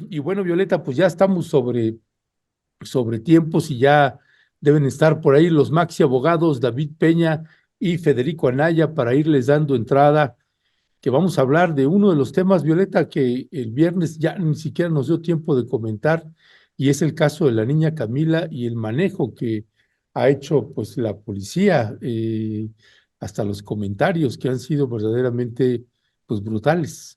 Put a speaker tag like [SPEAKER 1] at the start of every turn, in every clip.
[SPEAKER 1] Y bueno, Violeta, pues ya estamos sobre tiempos y ya deben estar por ahí los maxi abogados David Peña y Federico Anaya para irles dando entrada, que vamos a hablar de uno de los temas, Violeta, que el viernes ya ni siquiera nos dio tiempo de comentar, y es el caso de la niña Camila y el manejo que ha hecho pues la policía, hasta los comentarios que han sido verdaderamente pues brutales.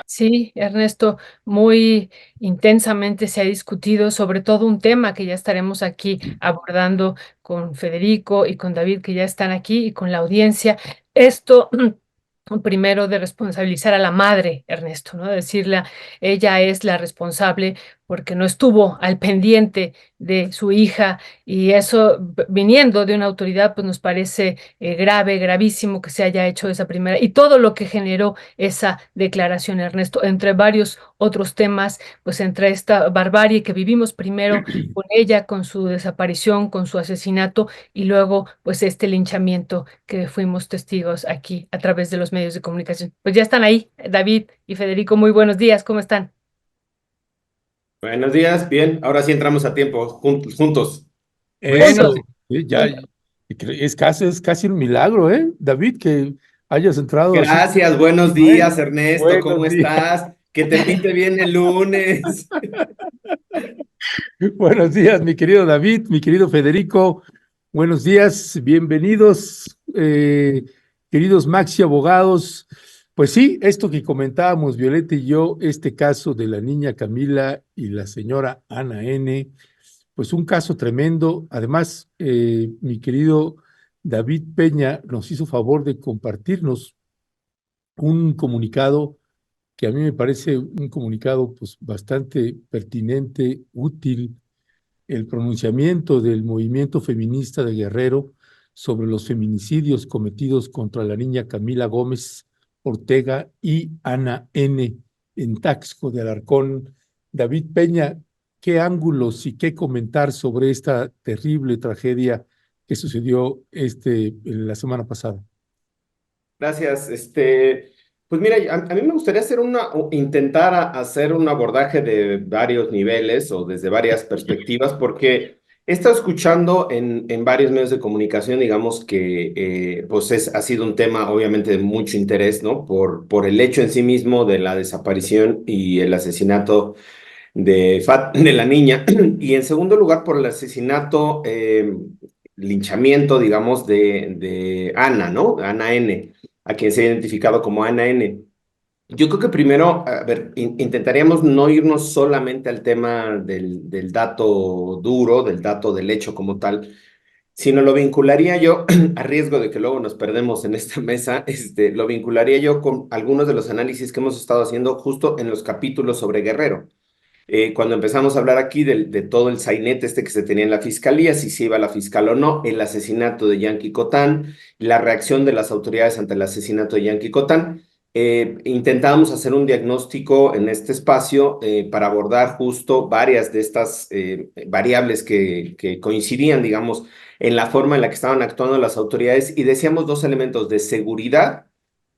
[SPEAKER 2] Sí, Ernesto, muy intensamente se ha discutido sobre todo un tema que ya estaremos aquí abordando con Federico y con David, que ya están aquí, y con la audiencia. Esto primero de responsabilizar a la madre, Ernesto, ¿no? Decirle, ella es la responsable porque no estuvo al pendiente de su hija, y eso viniendo de una autoridad, pues nos parece grave, gravísimo que se haya hecho esa primera, y todo lo que generó esa declaración, Ernesto, entre varios otros temas, pues entre esta barbarie que vivimos primero con ella, con su desaparición, con su asesinato, y luego pues este linchamiento que fuimos testigos aquí a través de los medios de comunicación. Pues ya están ahí, David y Federico, muy buenos días, ¿cómo están?
[SPEAKER 3] Buenos días, bien, ahora sí entramos a tiempo, juntos.
[SPEAKER 2] Juntos.
[SPEAKER 1] Eso, ya,
[SPEAKER 2] Juntos.
[SPEAKER 1] es casi un milagro, ¿eh? David, que hayas entrado así.
[SPEAKER 3] Gracias, buenos
[SPEAKER 1] Bueno,
[SPEAKER 3] días, Ernesto, ¿cómo
[SPEAKER 1] buenos días.
[SPEAKER 3] estás? Que te pinte bien el lunes.
[SPEAKER 1] Buenos días, mi querido David, mi querido Federico. Buenos días, bienvenidos, queridos Maxi abogados. Pues sí, esto que comentábamos, Violeta y yo, este caso de la niña Camila y la señora Ana N., pues un caso tremendo. Además, mi querido David Peña nos hizo favor de compartirnos un comunicado que a mí me parece un comunicado pues bastante pertinente, útil, el pronunciamiento del movimiento feminista de Guerrero sobre los feminicidios cometidos contra la niña Camila Gómez Ortega y Ana N. en Taxco de Alarcón. David Peña, ¿qué ángulos y qué comentar sobre esta terrible tragedia que sucedió en la semana pasada?
[SPEAKER 3] Gracias, pues mira, a mí me gustaría intentar hacer un abordaje de varios niveles o desde varias perspectivas, porque he estado escuchando en varios medios de comunicación, digamos que pues ha sido un tema obviamente de mucho interés, ¿no? Por el hecho en sí mismo de la desaparición y el asesinato de la niña, y en segundo lugar por el asesinato, linchamiento, digamos, de Ana, ¿no? Ana N., a quien se ha identificado como Ana N. Yo creo que primero, a ver, intentaríamos no irnos solamente al tema del dato duro, del dato del hecho como tal, sino lo vincularía yo, a riesgo de que luego nos perdemos en esta mesa, lo vincularía yo con algunos de los análisis que hemos estado haciendo justo en los capítulos sobre Guerrero. Cuando empezamos a hablar aquí de todo el sainete que se tenía en la fiscalía, si se iba a la fiscal o no, el asesinato de Yankee Cotán, la reacción de las autoridades ante el asesinato de Yankee Cotán, intentábamos hacer un diagnóstico en este espacio para abordar justo varias de estas variables que coincidían, digamos, en la forma en la que estaban actuando las autoridades, y decíamos dos elementos de seguridad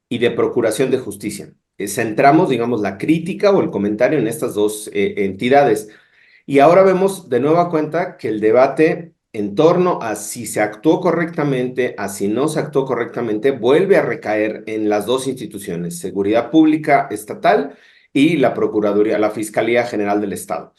[SPEAKER 3] y de procuración de justicia. Centramos, digamos, la crítica o el comentario en estas dos entidades. Y ahora vemos de nueva cuenta que el debate en torno a si se actuó correctamente, a si no se actuó correctamente, vuelve a recaer en las dos instituciones, Seguridad Pública Estatal y la Procuraduría, la Fiscalía General del Estado.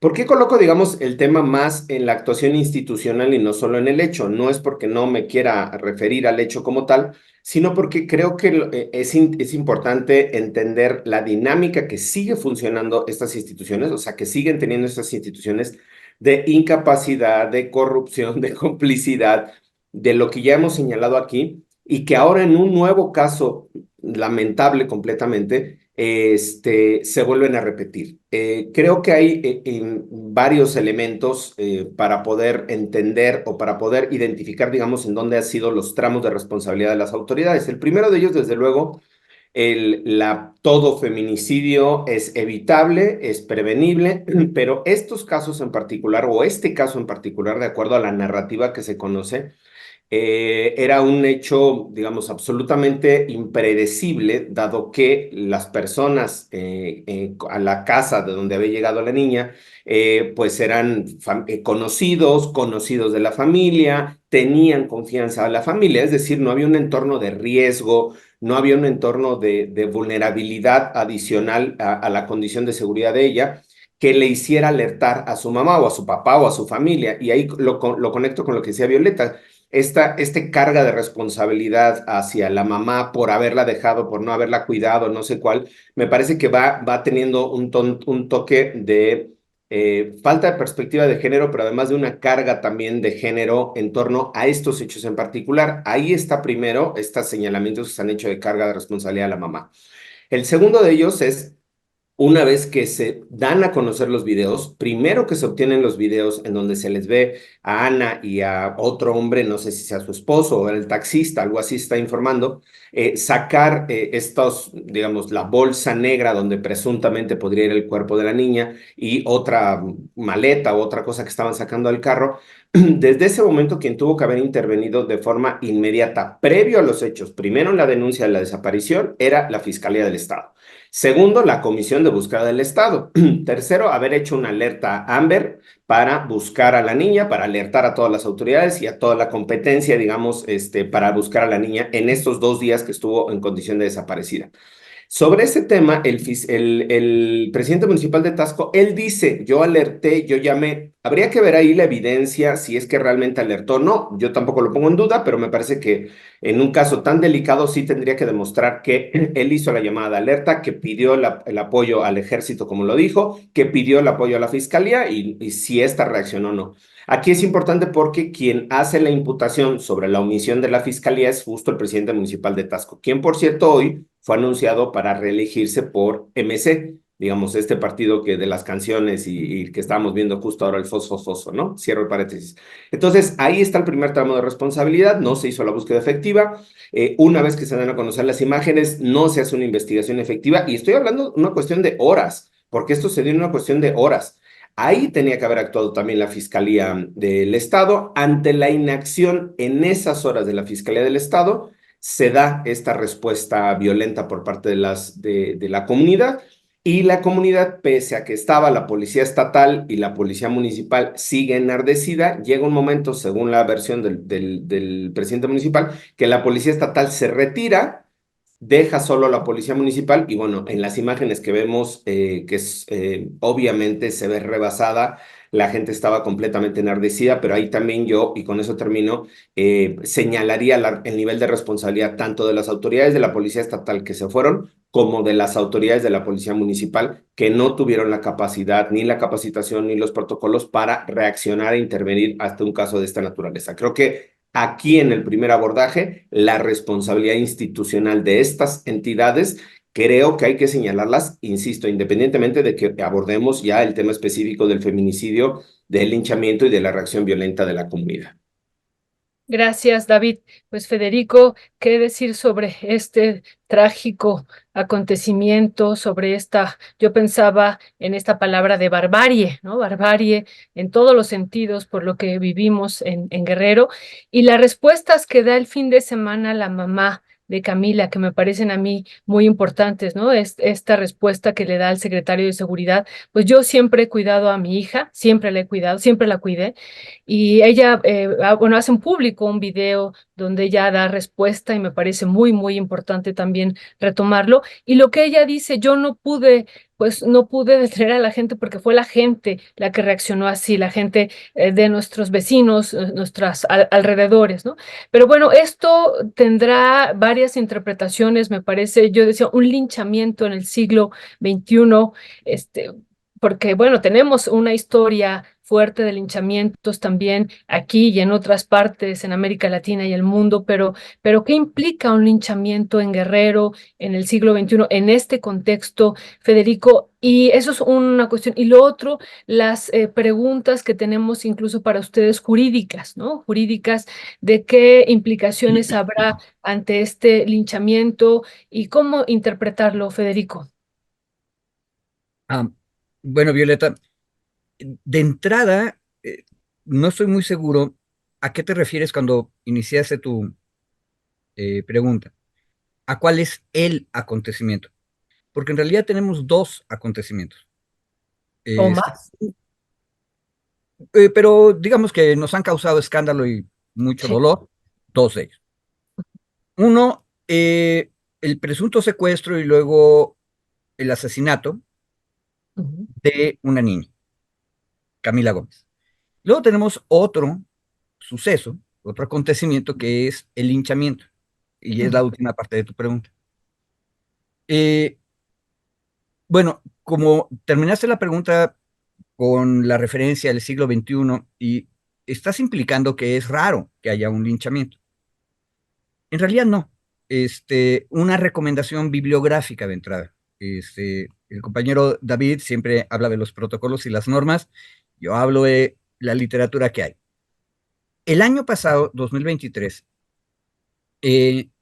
[SPEAKER 3] ¿Por qué coloco, digamos, el tema más en la actuación institucional y no solo en el hecho? No es porque no me quiera referir al hecho como tal, sino porque creo que es importante entender la dinámica que sigue funcionando estas instituciones, o sea, que siguen teniendo estas instituciones de incapacidad, de corrupción, de complicidad, de lo que ya hemos señalado aquí, y que ahora en un nuevo caso lamentable completamente, se vuelven a repetir. Creo que hay varios elementos para poder entender o para poder identificar, digamos, en dónde han sido los tramos de responsabilidad de las autoridades. El primero de ellos, desde luego, todo feminicidio es evitable, es prevenible, pero estos casos en particular, o este caso en particular, de acuerdo a la narrativa que se conoce, era un hecho, digamos, absolutamente impredecible, dado que las personas a la casa de donde había llegado la niña, pues eran conocidos de la familia, tenían confianza a la familia, es decir, no había un entorno de riesgo, no había un entorno de vulnerabilidad adicional a la condición de seguridad de ella que le hiciera alertar a su mamá o a su papá o a su familia. Y ahí lo conecto con lo que decía Violeta, esta carga de responsabilidad hacia la mamá por haberla dejado, por no haberla cuidado, no sé cuál, me parece que va teniendo un toque de falta de perspectiva de género, pero además de una carga también de género en torno a estos hechos en particular. Ahí está primero estos señalamientos que se han hecho de carga de responsabilidad a la mamá. El segundo de ellos es una vez que se dan a conocer los videos, primero que se obtienen los videos en donde se les ve a Ana y a otro hombre, no sé si sea su esposo o el taxista, algo así está informando, sacar estos, digamos, la bolsa negra donde presuntamente podría ir el cuerpo de la niña y otra maleta o otra cosa que estaban sacando al carro. Desde ese momento, quien tuvo que haber intervenido de forma inmediata, previo a los hechos, primero en la denuncia de la desaparición, era la Fiscalía del Estado. Segundo, la Comisión de Búsqueda del Estado. Tercero, haber hecho una alerta Amber para buscar a la niña, para alertar a todas las autoridades y a toda la competencia, digamos, para buscar a la niña en estos 2 días que estuvo en condición de desaparecida. Sobre ese tema, el presidente municipal de Tasco, él dice, yo alerté, yo llamé, habría que ver ahí la evidencia si es que realmente alertó o no, yo tampoco lo pongo en duda, pero me parece que en un caso tan delicado sí tendría que demostrar que él hizo la llamada de alerta, que pidió el apoyo al ejército, como lo dijo, que pidió el apoyo a la fiscalía y si esta reaccionó o no. Aquí es importante porque quien hace la imputación sobre la omisión de la fiscalía es justo el presidente municipal de Tasco, quien por cierto hoy fue anunciado para reelegirse por MC, digamos, este partido que de las canciones y que estábamos viendo justo ahora el fosfo, ¿no? Cierro el paréntesis. Entonces, ahí está el primer tramo de responsabilidad, no se hizo la búsqueda efectiva, una vez que se dan a conocer las imágenes, no se hace una investigación efectiva, y estoy hablando de una cuestión de horas, porque esto se dio en una cuestión de horas. Ahí tenía que haber actuado también la Fiscalía del Estado. Ante la inacción en esas horas de la Fiscalía del Estado, se da esta respuesta violenta por parte de la comunidad y la comunidad, pese a que estaba la policía estatal y la policía municipal, sigue enardecida. Llega un momento, según la versión del presidente municipal, que la policía estatal se retira, deja solo a la policía municipal y bueno, en las imágenes que vemos, obviamente se ve rebasada, la gente estaba completamente enardecida, pero ahí también yo, y con eso termino, señalaría el nivel de responsabilidad tanto de las autoridades de la policía estatal que se fueron, como de las autoridades de la policía municipal que no tuvieron la capacidad, ni la capacitación, ni los protocolos para reaccionar e intervenir hasta un caso de esta naturaleza. Creo que aquí en el primer abordaje, la responsabilidad institucional de estas entidades, creo que hay que señalarlas, insisto, independientemente de que abordemos ya el tema específico del feminicidio, del linchamiento y de la reacción violenta de la comunidad.
[SPEAKER 2] Gracias, David. Pues Federico, ¿qué decir sobre este trágico acontecimiento, sobre yo pensaba en esta palabra de barbarie, ¿no? Barbarie en todos los sentidos por lo que vivimos en Guerrero y las respuestas que da el fin de semana la mamá de Camila, que me parecen a mí muy importantes, ¿no? Esta respuesta que le da el secretario de Seguridad, pues yo siempre he cuidado a mi hija, siempre la he cuidado, siempre la cuidé y ella, bueno, hace un público un video donde ella da respuesta y me parece muy, muy importante también retomarlo. Y lo que ella dice, yo no pude, pues no pude detener a la gente porque fue la gente la que reaccionó así, la gente de nuestros vecinos, nuestros alrededores, ¿no? Pero bueno, esto tendrá varias interpretaciones, me parece, yo decía, un linchamiento en el siglo XXI, porque bueno, tenemos una historia fuerte de linchamientos también aquí y en otras partes en América Latina y el mundo, pero ¿qué implica un linchamiento en Guerrero en el siglo XXI en este contexto, Federico? Y eso es una cuestión. Y lo otro, las preguntas que tenemos incluso para ustedes jurídicas, ¿no? Jurídicas de qué implicaciones habrá ante este linchamiento y cómo interpretarlo, Federico.
[SPEAKER 4] Ah, bueno, Violeta, de entrada, no estoy muy seguro ¿a qué te refieres cuando iniciaste tu pregunta? ¿A cuál es el acontecimiento? Porque en realidad tenemos dos acontecimientos.
[SPEAKER 2] ¿O
[SPEAKER 4] Este,
[SPEAKER 2] más?
[SPEAKER 4] pero digamos que nos han causado escándalo y mucho
[SPEAKER 2] Sí.
[SPEAKER 4] dolor, dos de ellos. Uno, el presunto secuestro y luego el asesinato
[SPEAKER 2] Ujú,
[SPEAKER 4] de una niña, Camila Gómez. Luego tenemos otro suceso, otro acontecimiento que es el linchamiento. Y es
[SPEAKER 2] ujú,
[SPEAKER 4] la última parte de tu pregunta. Eh, bueno, como terminaste la pregunta con la referencia al siglo XXI y estás implicando que es raro que haya un linchamiento. En realidad no. Una recomendación bibliográfica de entrada. El compañero David siempre habla de los protocolos y las normas. Yo hablo de la literatura que hay. El año pasado, 2023,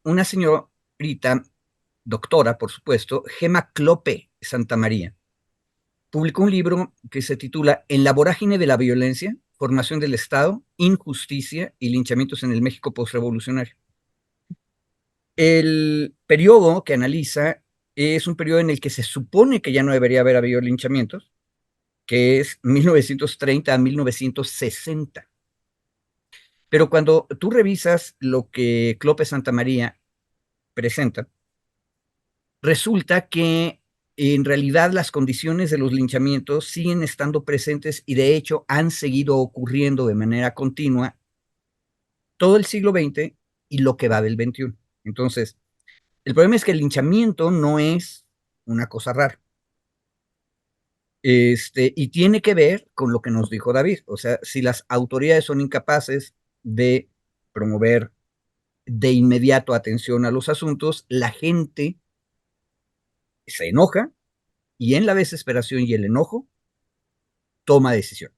[SPEAKER 4] una señorita, doctora, por supuesto, Gema Clope Santamaría, publicó un libro que se titula En la vorágine de la violencia, formación del Estado, injusticia y linchamientos en el México postrevolucionario. El periodo que analiza es un periodo en el que se supone que ya no debería haber habido linchamientos, que es 1930 a 1960. Pero cuando tú revisas lo que Clope Santamaría presenta, resulta que en realidad las condiciones de los linchamientos siguen estando presentes y de hecho han seguido ocurriendo de manera continua todo el siglo XX y lo que va del XXI. Entonces, el problema es que el linchamiento no es una cosa rara. Y tiene que ver con lo que nos dijo David. O sea, si las autoridades son incapaces de promover de inmediato atención a los asuntos, la gente se enoja y en la desesperación y el enojo toma decisión.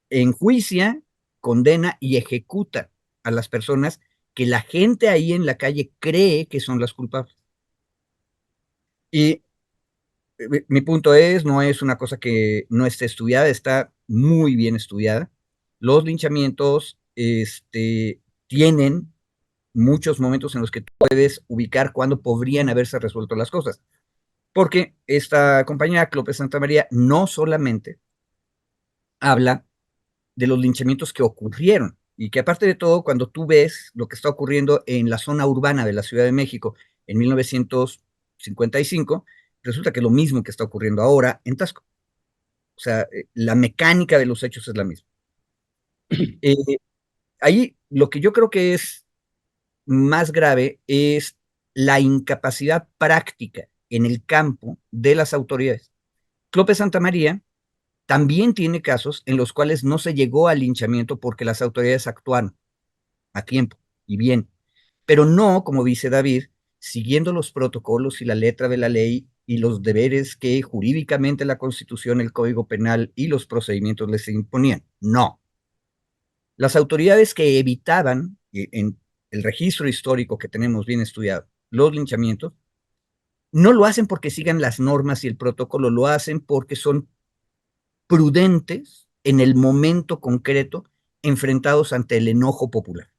[SPEAKER 4] Enjuicia, condena y ejecuta a las personas que la gente ahí en la calle cree que son las culpables. Y mi punto es, no es una cosa que no esté estudiada, está muy bien estudiada. Los linchamientos tienen muchos momentos en los que tú puedes ubicar cuándo podrían haberse resuelto las cosas. Porque esta compañera, Clope Santamaría, no solamente habla de los linchamientos que ocurrieron y que aparte de todo, cuando tú ves lo que está ocurriendo en la zona urbana de la Ciudad de México en 1955, resulta que es lo mismo que está ocurriendo ahora en Tasco. O sea, la mecánica de los hechos es la misma. Eh, Ahí lo que yo creo que es más grave es la incapacidad práctica en el campo de las autoridades. Clope Santamaría también tiene casos en los cuales no se llegó al linchamiento porque las autoridades actuaron a tiempo y bien, pero no, como dice David, siguiendo los protocolos y la letra de la ley y los deberes que jurídicamente la Constitución, el Código Penal y los procedimientos les imponían. No. Las autoridades que evitaban, en el registro histórico que tenemos bien estudiado, los linchamientos, no lo hacen porque sigan las normas y el protocolo, lo hacen porque son prudentes en el momento concreto enfrentados ante el enojo popular.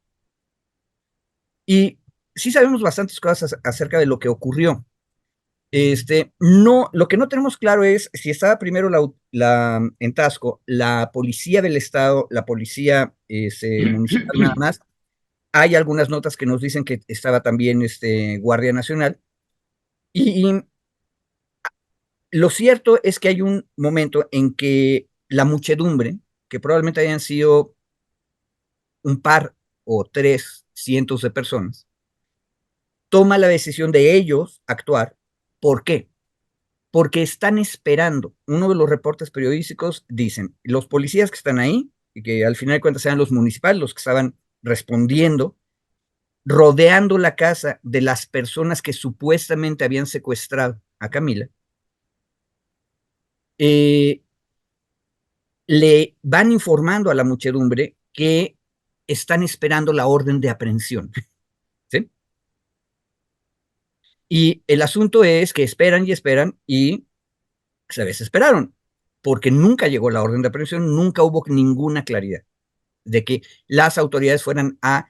[SPEAKER 4] Y sí sabemos bastantes cosas acerca de lo que ocurrió. No, lo que no tenemos claro es si estaba primero en Tasco la policía del estado, la policía municipal nada más. Hay algunas notas que nos dicen que estaba también Guardia Nacional. Y lo cierto es que hay un momento en que la muchedumbre, que probablemente hayan sido un par o 300 de personas, toma la decisión de ellos actuar. ¿Por qué? Porque están esperando. Uno de los reportes periodísticos dicen, los policías que están ahí, y que al final de cuentas eran los municipales los que estaban respondiendo, rodeando la casa de las personas que supuestamente habían secuestrado a Camila, le van informando a la muchedumbre que están esperando la orden de aprehensión. ¿Sí? Y el asunto es que esperan y esperan y se desesperaron, porque nunca llegó la orden de aprehensión, nunca hubo ninguna claridad. de que las autoridades fueran a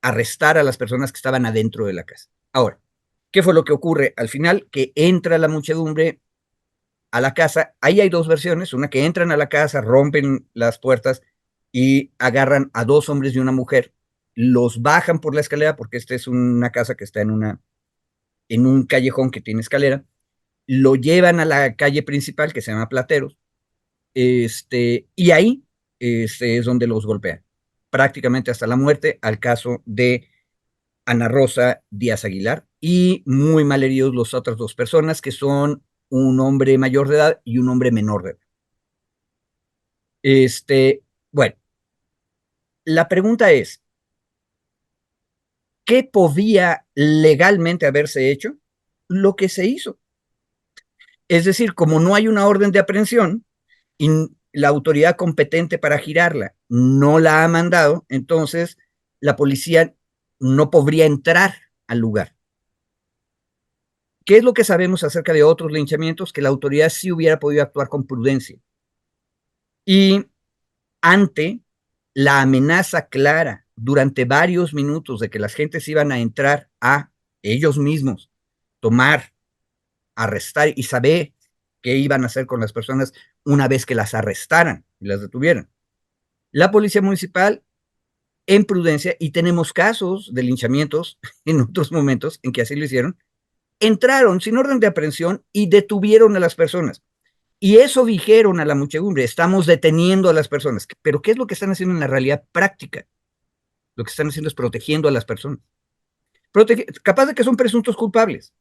[SPEAKER 4] arrestar a las personas que estaban adentro de la casa. Ahora, ¿qué fue lo que ocurre? Al final, que entra la muchedumbre a la casa. Ahí hay dos versiones, una que entran a la casa, rompen las puertas y agarran a dos hombres y una mujer, los bajan por la escalera, porque esta es una casa que está en un callejón que tiene escalera, lo llevan a la calle principal que se llama Plateros, y ahí es donde los golpean, prácticamente hasta la muerte, al caso de Ana Rosa Díaz Aguilar, y muy mal heridos las otras dos personas, que son un hombre mayor de edad y un hombre menor de edad. Bueno, la pregunta es, ¿qué podía legalmente haberse hecho? Lo que se hizo. Es decir, como no hay una orden de aprehensión y la autoridad competente para girarla no la ha mandado, entonces la policía no podría entrar al lugar. ¿Qué es lo que sabemos acerca de otros linchamientos? Que la autoridad sí hubiera podido actuar con prudencia. Y ante la amenaza clara durante varios minutos de que las gentes iban a entrar a ellos mismos, tomar, arrestar y saber qué iban a hacer con las personas una vez que las arrestaran y las detuvieran. La policía municipal, en prudencia, y tenemos casos de linchamientos en otros momentos en que así lo hicieron, entraron sin orden de aprehensión y detuvieron a las personas. Y eso dijeron a la muchedumbre, estamos deteniendo a las personas. Pero ¿qué es lo que están haciendo en la realidad práctica? Lo que están haciendo es protegiendo a las personas. Capaz de que son presuntos culpables,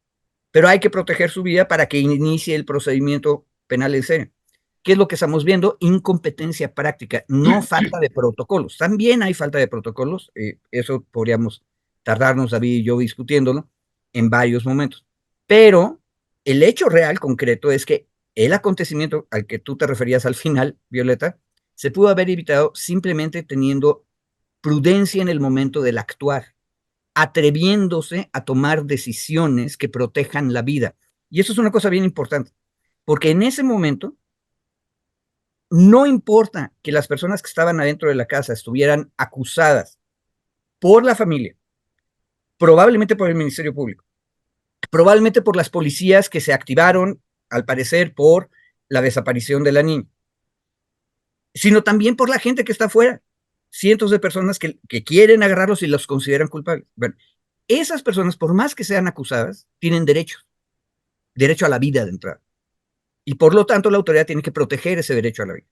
[SPEAKER 4] pero hay que proteger su vida para que inicie el procedimiento penal en serio. ¿Qué es lo que estamos viendo? Incompetencia práctica, no falta de protocolos. También hay falta de protocolos, eso podríamos tardarnos, David y yo, discutiéndolo en varios momentos. Pero el hecho real, concreto, es que el acontecimiento al que tú te referías al final, Violeta, se pudo haber evitado simplemente teniendo prudencia en el momento del actuar, atreviéndose a tomar decisiones que protejan la vida. Y eso es una cosa bien importante, porque en ese momento no importa que las personas que estaban adentro de la casa estuvieran acusadas por la familia, probablemente por el Ministerio Público, probablemente por las policías que se activaron, al parecer, por la desaparición de la niña, sino también por la gente que está afuera, cientos de personas que quieren agarrarlos y los consideran culpables. Bueno, esas personas, por más que sean acusadas, tienen derecho a la vida de entrada. Y por lo tanto, la autoridad tiene que proteger ese derecho a la vida.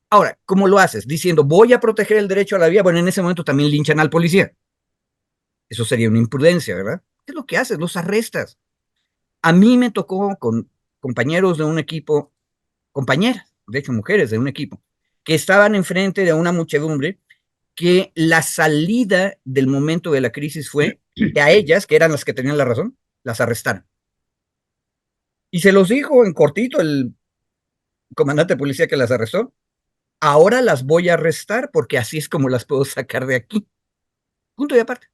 [SPEAKER 4] Ahora, ¿cómo lo haces? Diciendo, voy a proteger el derecho a la vida. Bueno, en ese momento también linchan al policía. Eso sería una imprudencia, ¿verdad? ¿Qué es lo que haces? Los arrestas. A mí me tocó con compañeros de un equipo, compañeras, de hecho mujeres de un equipo, que estaban enfrente de una muchedumbre, que la salida del momento de la crisis fue que a ellas, que eran las que tenían la razón, las arrestaron. Y se los dijo en cortito el comandante de policía que las arrestó. Ahora las voy a arrestar porque así es como las puedo sacar de aquí. Punto y aparte.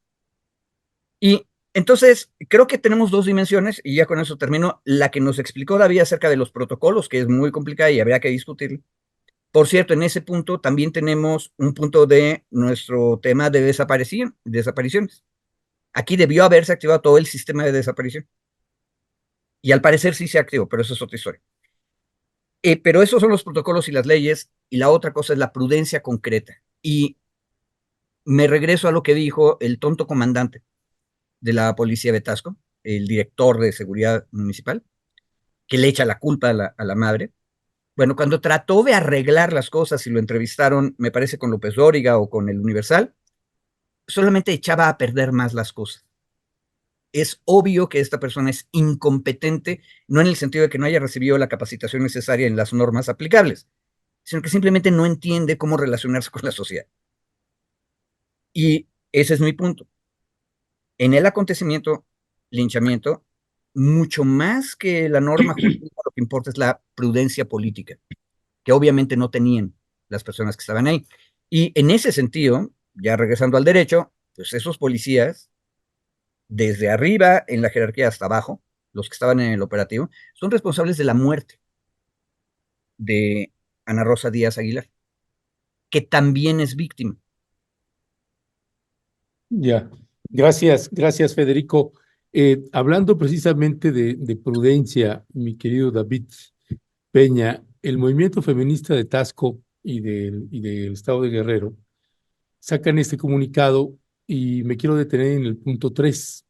[SPEAKER 4] Y entonces creo que tenemos dos dimensiones, y ya con eso termino. La que nos explicó David acerca de los protocolos, que es muy complicada y habría que discutirlo. Por cierto, en ese punto también tenemos un punto de nuestro tema de desapariciones. Aquí debió haberse activado todo el sistema de desaparición. Y al parecer sí se activó, pero eso es otra historia. Pero esos son los protocolos y las leyes, y la otra cosa es la prudencia concreta. Y me regreso a lo que dijo el tonto comandante de la policía de Tasco, el director de seguridad municipal, que le echa la culpa a la madre. Bueno, cuando trató de arreglar las cosas y lo entrevistaron, me parece con López Dóriga o con el Universal, solamente echaba a perder más las cosas. Es obvio que esta persona es incompetente, no en el sentido de que no haya recibido la capacitación necesaria en las normas aplicables, sino que simplemente no entiende cómo relacionarse con la sociedad. Y ese es mi punto. En el acontecimiento, linchamiento, mucho más que la norma jurídica, lo que importa es la prudencia política, que obviamente no tenían las personas que estaban ahí. Y en ese sentido, ya regresando al derecho, pues esos policías, desde arriba en la jerarquía hasta abajo, los que estaban en el operativo, son responsables de la muerte de Ana Rosa Díaz Aguilar. que también es víctima.
[SPEAKER 1] Ya, gracias Federico. Hablando precisamente de prudencia, mi querido David Peña, el movimiento feminista de Tasco y del Estado de Guerrero sacan este comunicado y me quiero detener en el punto 3,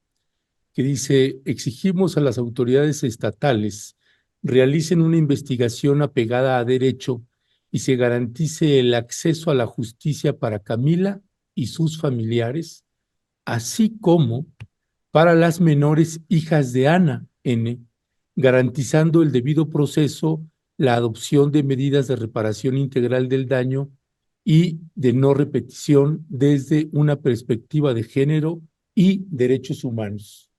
[SPEAKER 1] que dice: exigimos a las autoridades estatales realicen una investigación apegada a derecho y se garantice el acceso a la justicia para Camila y sus familiares, así como para las menores hijas de Ana N., garantizando el debido proceso, la adopción de medidas de reparación integral del daño y de no repetición desde una perspectiva de género y derechos humanos.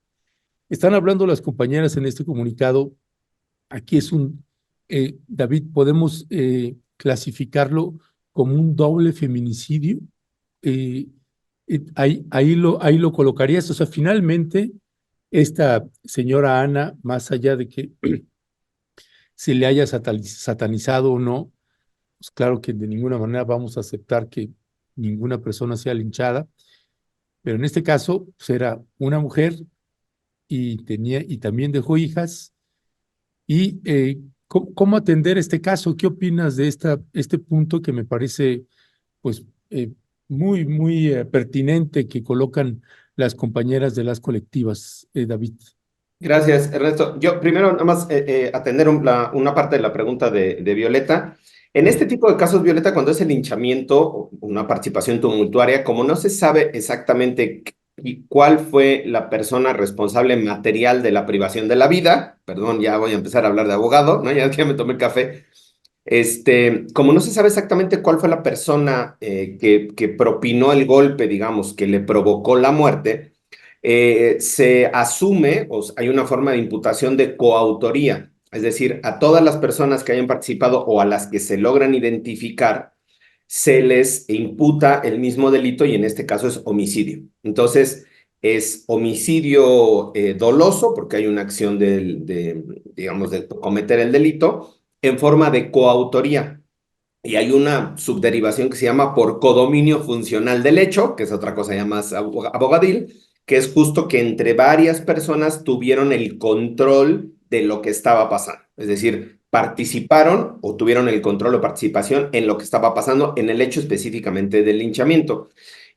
[SPEAKER 1] Están hablando las compañeras en este comunicado. Aquí David, podemos clasificarlo como un doble feminicidio. Eh, ahí lo colocarías. O sea, finalmente, esta señora Ana, más allá de que se le haya satanizado o no, pues claro que de ninguna manera vamos a aceptar que ninguna persona sea linchada, pero en este caso, pues era una mujer y también dejó hijas. Y ¿cómo atender este caso? ¿Qué opinas de este punto que me parece pues muy pertinente que colocan las compañeras de las colectivas, David?
[SPEAKER 3] Gracias, Ernesto. Yo primero nada más atender una parte de la pregunta de Violeta. En este tipo de casos, Violeta, cuando es el linchamiento o una participación tumultuaria, como no se sabe exactamente cuál fue la persona responsable material de la privación de la vida, perdón, ya voy a empezar a hablar de abogado, ¿no? Ya me tomé el café. Como no se sabe exactamente cuál fue la persona que propinó el golpe, digamos, que le provocó la muerte, se asume, o hay una forma de imputación de coautoría, es decir, a todas las personas que hayan participado o a las que se logran identificar, se les imputa el mismo delito y en este caso es homicidio. Entonces, es homicidio doloso porque hay una acción digamos, de cometer el delito en forma de coautoría. Y hay una subderivación que se llama por codominio funcional del hecho, que es otra cosa ya más abogadil, que es justo que entre varias personas tuvieron el control de lo que estaba pasando. Es decir, participaron o tuvieron el control o participación en lo que estaba pasando en el hecho específicamente del linchamiento.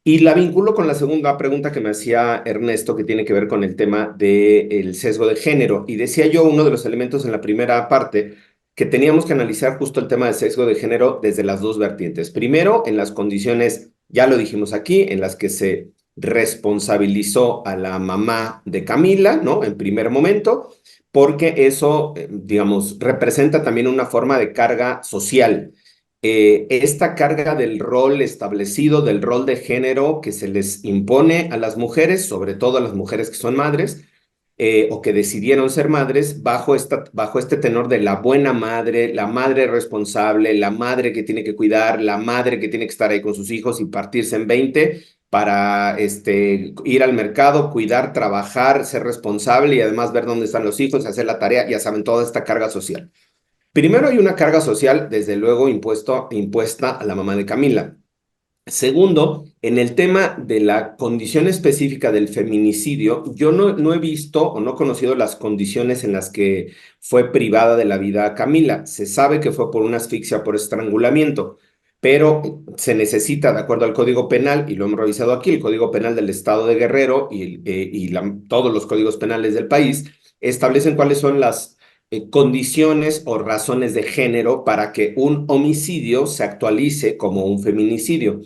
[SPEAKER 3] Y la vinculo con la segunda pregunta que me hacía Ernesto, que tiene que ver con el tema del sesgo de género. Y decía yo, uno de los elementos en la primera parte, que teníamos que analizar justo el tema del sesgo de género desde las dos vertientes. Primero, en las condiciones, ya lo dijimos aquí, en las que se responsabilizó a la mamá de Camila, ¿no? En primer momento, porque eso, digamos, representa también una forma de carga social. Esta carga del rol establecido, del rol de género que se les impone a las mujeres, sobre todo a las mujeres que son madres, o que decidieron ser madres, bajo este tenor de la buena madre, la madre responsable, la madre que tiene que cuidar, la madre que tiene que estar ahí con sus hijos y partirse en 20 para ir al mercado, cuidar, trabajar, ser responsable y además ver dónde están los hijos, hacer la tarea, ya saben, toda esta carga social. Primero hay una carga social, desde luego, impuesta a la mamá de Camila. Segundo, en el tema de la condición específica del feminicidio, yo no he visto o no he conocido las condiciones en las que fue privada de la vida Camila. Se sabe que fue por una asfixia por estrangulamiento, pero se necesita, de acuerdo al Código Penal, y lo hemos revisado aquí, el Código Penal del Estado de Guerrero y todos los códigos penales del país, establecen cuáles son las condiciones o razones de género para que un homicidio se actualice como un feminicidio.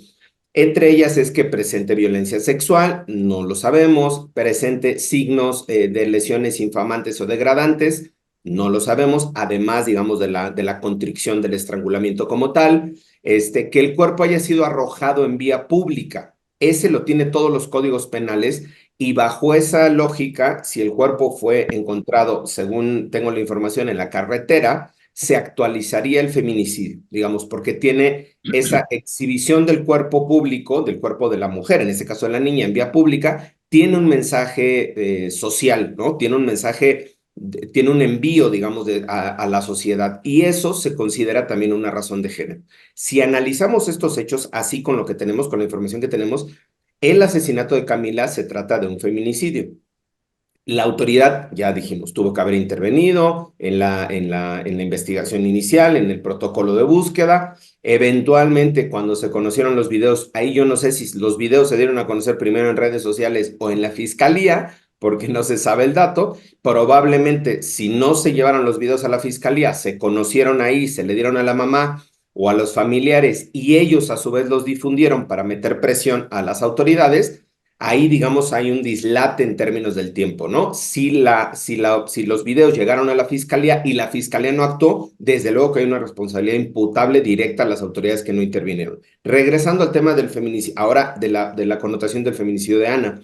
[SPEAKER 3] Entre ellas es que presente violencia sexual, no lo sabemos, presente signos de lesiones infamantes o degradantes, no lo sabemos, además, digamos, de la constricción del estrangulamiento como tal, que el cuerpo haya sido arrojado en vía pública, ese lo tiene todos los códigos penales y bajo esa lógica, si el cuerpo fue encontrado, según tengo la información, en la carretera, se actualizaría el feminicidio, digamos, porque tiene esa exhibición del cuerpo público, del cuerpo de la mujer, en este caso de la niña, en vía pública, tiene un mensaje social, ¿no? Tiene un mensaje tiene un envío, digamos, a la sociedad, y eso se considera también una razón de género. Si analizamos estos hechos, así con lo que tenemos, con la información que tenemos, el asesinato de Camila se trata de un feminicidio. La autoridad, ya dijimos, tuvo que haber intervenido en la investigación inicial, en el protocolo de búsqueda. Eventualmente, cuando se conocieron los videos, ahí yo no sé si los videos se dieron a conocer primero en redes sociales o en la fiscalía, porque no se sabe el dato. Probablemente, si no se llevaron los videos a la fiscalía, se conocieron ahí, se le dieron a la mamá o a los familiares y ellos a su vez los difundieron para meter presión a las autoridades. Ahí, digamos, hay un dislate en términos del tiempo, ¿no? Si los videos llegaron a la fiscalía y la fiscalía no actuó, desde luego que hay una responsabilidad imputable directa a las autoridades que no intervinieron. Regresando al tema del feminicidio, ahora de la connotación del feminicidio de Ana,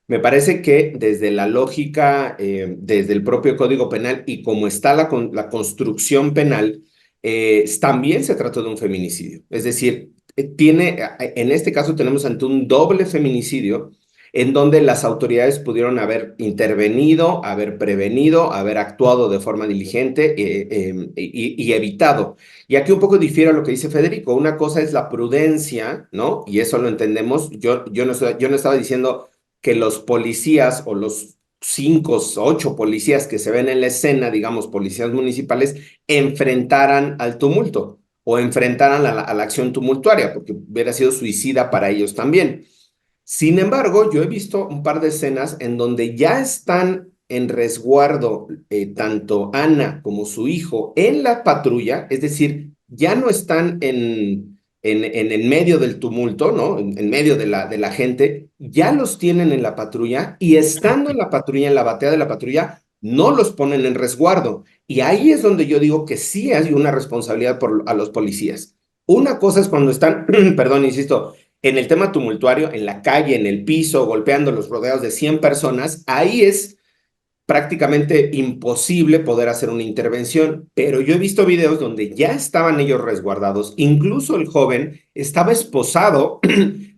[SPEAKER 3] me parece que desde la lógica, desde el propio Código Penal y como está la construcción penal, también se trató de un feminicidio. Es decir, en este caso tenemos ante un doble feminicidio en donde las autoridades pudieron haber intervenido, haber prevenido, haber actuado de forma diligente y evitado. Y aquí un poco difiere a lo que dice Federico. Una cosa es la prudencia, ¿no? Y eso lo entendemos. Yo no estaba diciendo que los policías o los 5 o 8 policías que se ven en la escena, digamos, policías municipales, enfrentaran al tumulto o enfrentaran a la acción tumultuaria, porque hubiera sido suicida para ellos también. Sin embargo, yo he visto un par de escenas en donde ya están en resguardo tanto Ana como su hijo en la patrulla, es decir, ya no están en medio del tumulto, ¿no? En medio de la gente, ya los tienen en la patrulla y estando en la patrulla, en la batea de la patrulla, no los ponen en resguardo. Y ahí es donde yo digo que sí hay una responsabilidad a los policías. Una cosa es cuando están, perdón, insisto, en el tema tumultuario, en la calle, en el piso, golpeando los rodeados de 100 personas, ahí es prácticamente imposible poder hacer una intervención, pero yo he visto videos donde ya estaban ellos resguardados, incluso el joven estaba esposado,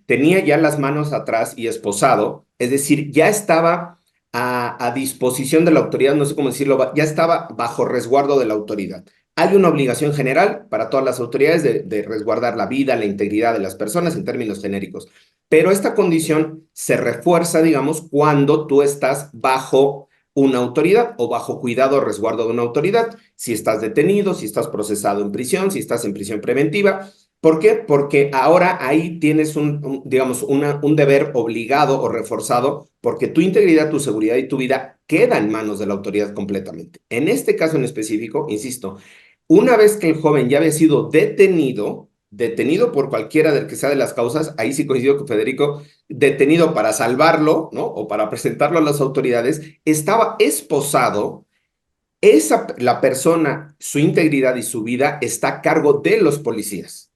[SPEAKER 3] tenía ya las manos atrás y esposado, es decir, ya estaba a disposición de la autoridad, no sé cómo decirlo, ya estaba bajo resguardo de la autoridad. Hay una obligación general para todas las autoridades de resguardar la vida, la integridad de las personas en términos genéricos, pero esta condición se refuerza, digamos, cuando tú estás bajo una autoridad o bajo cuidado o resguardo de una autoridad, si estás detenido, si estás procesado en prisión, si estás en prisión preventiva. ¿Por qué? Porque ahora ahí tienes digamos, un deber obligado o reforzado, porque tu integridad, tu seguridad y tu vida queda en manos de la autoridad completamente. En este caso en específico, insisto, una vez que el joven ya había sido detenido por cualquiera del que sea de las causas, ahí sí coincido con Federico, detenido para salvarlo, ¿no? O para presentarlo a las autoridades, estaba esposado, la persona, su integridad y su vida está a cargo de los policías.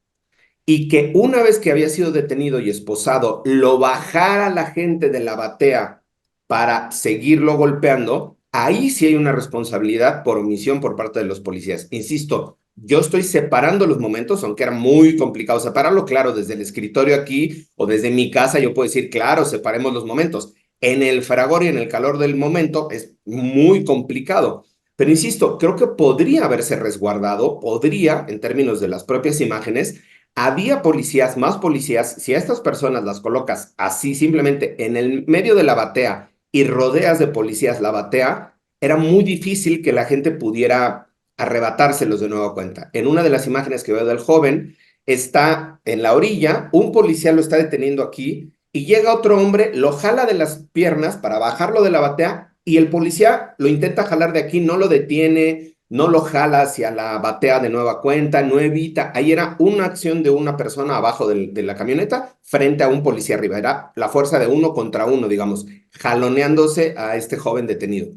[SPEAKER 3] Y que una vez que había sido detenido y esposado, lo bajara la gente de la batea para seguirlo golpeando, ahí sí hay una responsabilidad por omisión por parte de los policías. Insisto, yo estoy separando los momentos, aunque era muy complicado separarlo, claro, desde el escritorio aquí o desde mi casa yo puedo decir, claro, separemos los momentos. En el fragor y en el calor del momento es muy complicado. Pero insisto, creo que podría haberse resguardado, podría, en términos de las propias imágenes, había policías, más policías, si a estas personas las colocas así simplemente en el medio de la batea y rodeas de policías la batea, era muy difícil que la gente pudiera arrebatárselos de nueva cuenta. En una de las imágenes que veo del joven, está en la orilla, un policía lo está deteniendo aquí y llega otro hombre, lo jala de las piernas para bajarlo de la batea y el policía lo intenta jalar de aquí, no lo detiene, no lo jala hacia la batea de nueva cuenta, no evita. Ahí era una acción de una persona abajo de la camioneta frente a un policía arriba. Era la fuerza de 1 contra 1, digamos, jaloneándose a este joven detenido.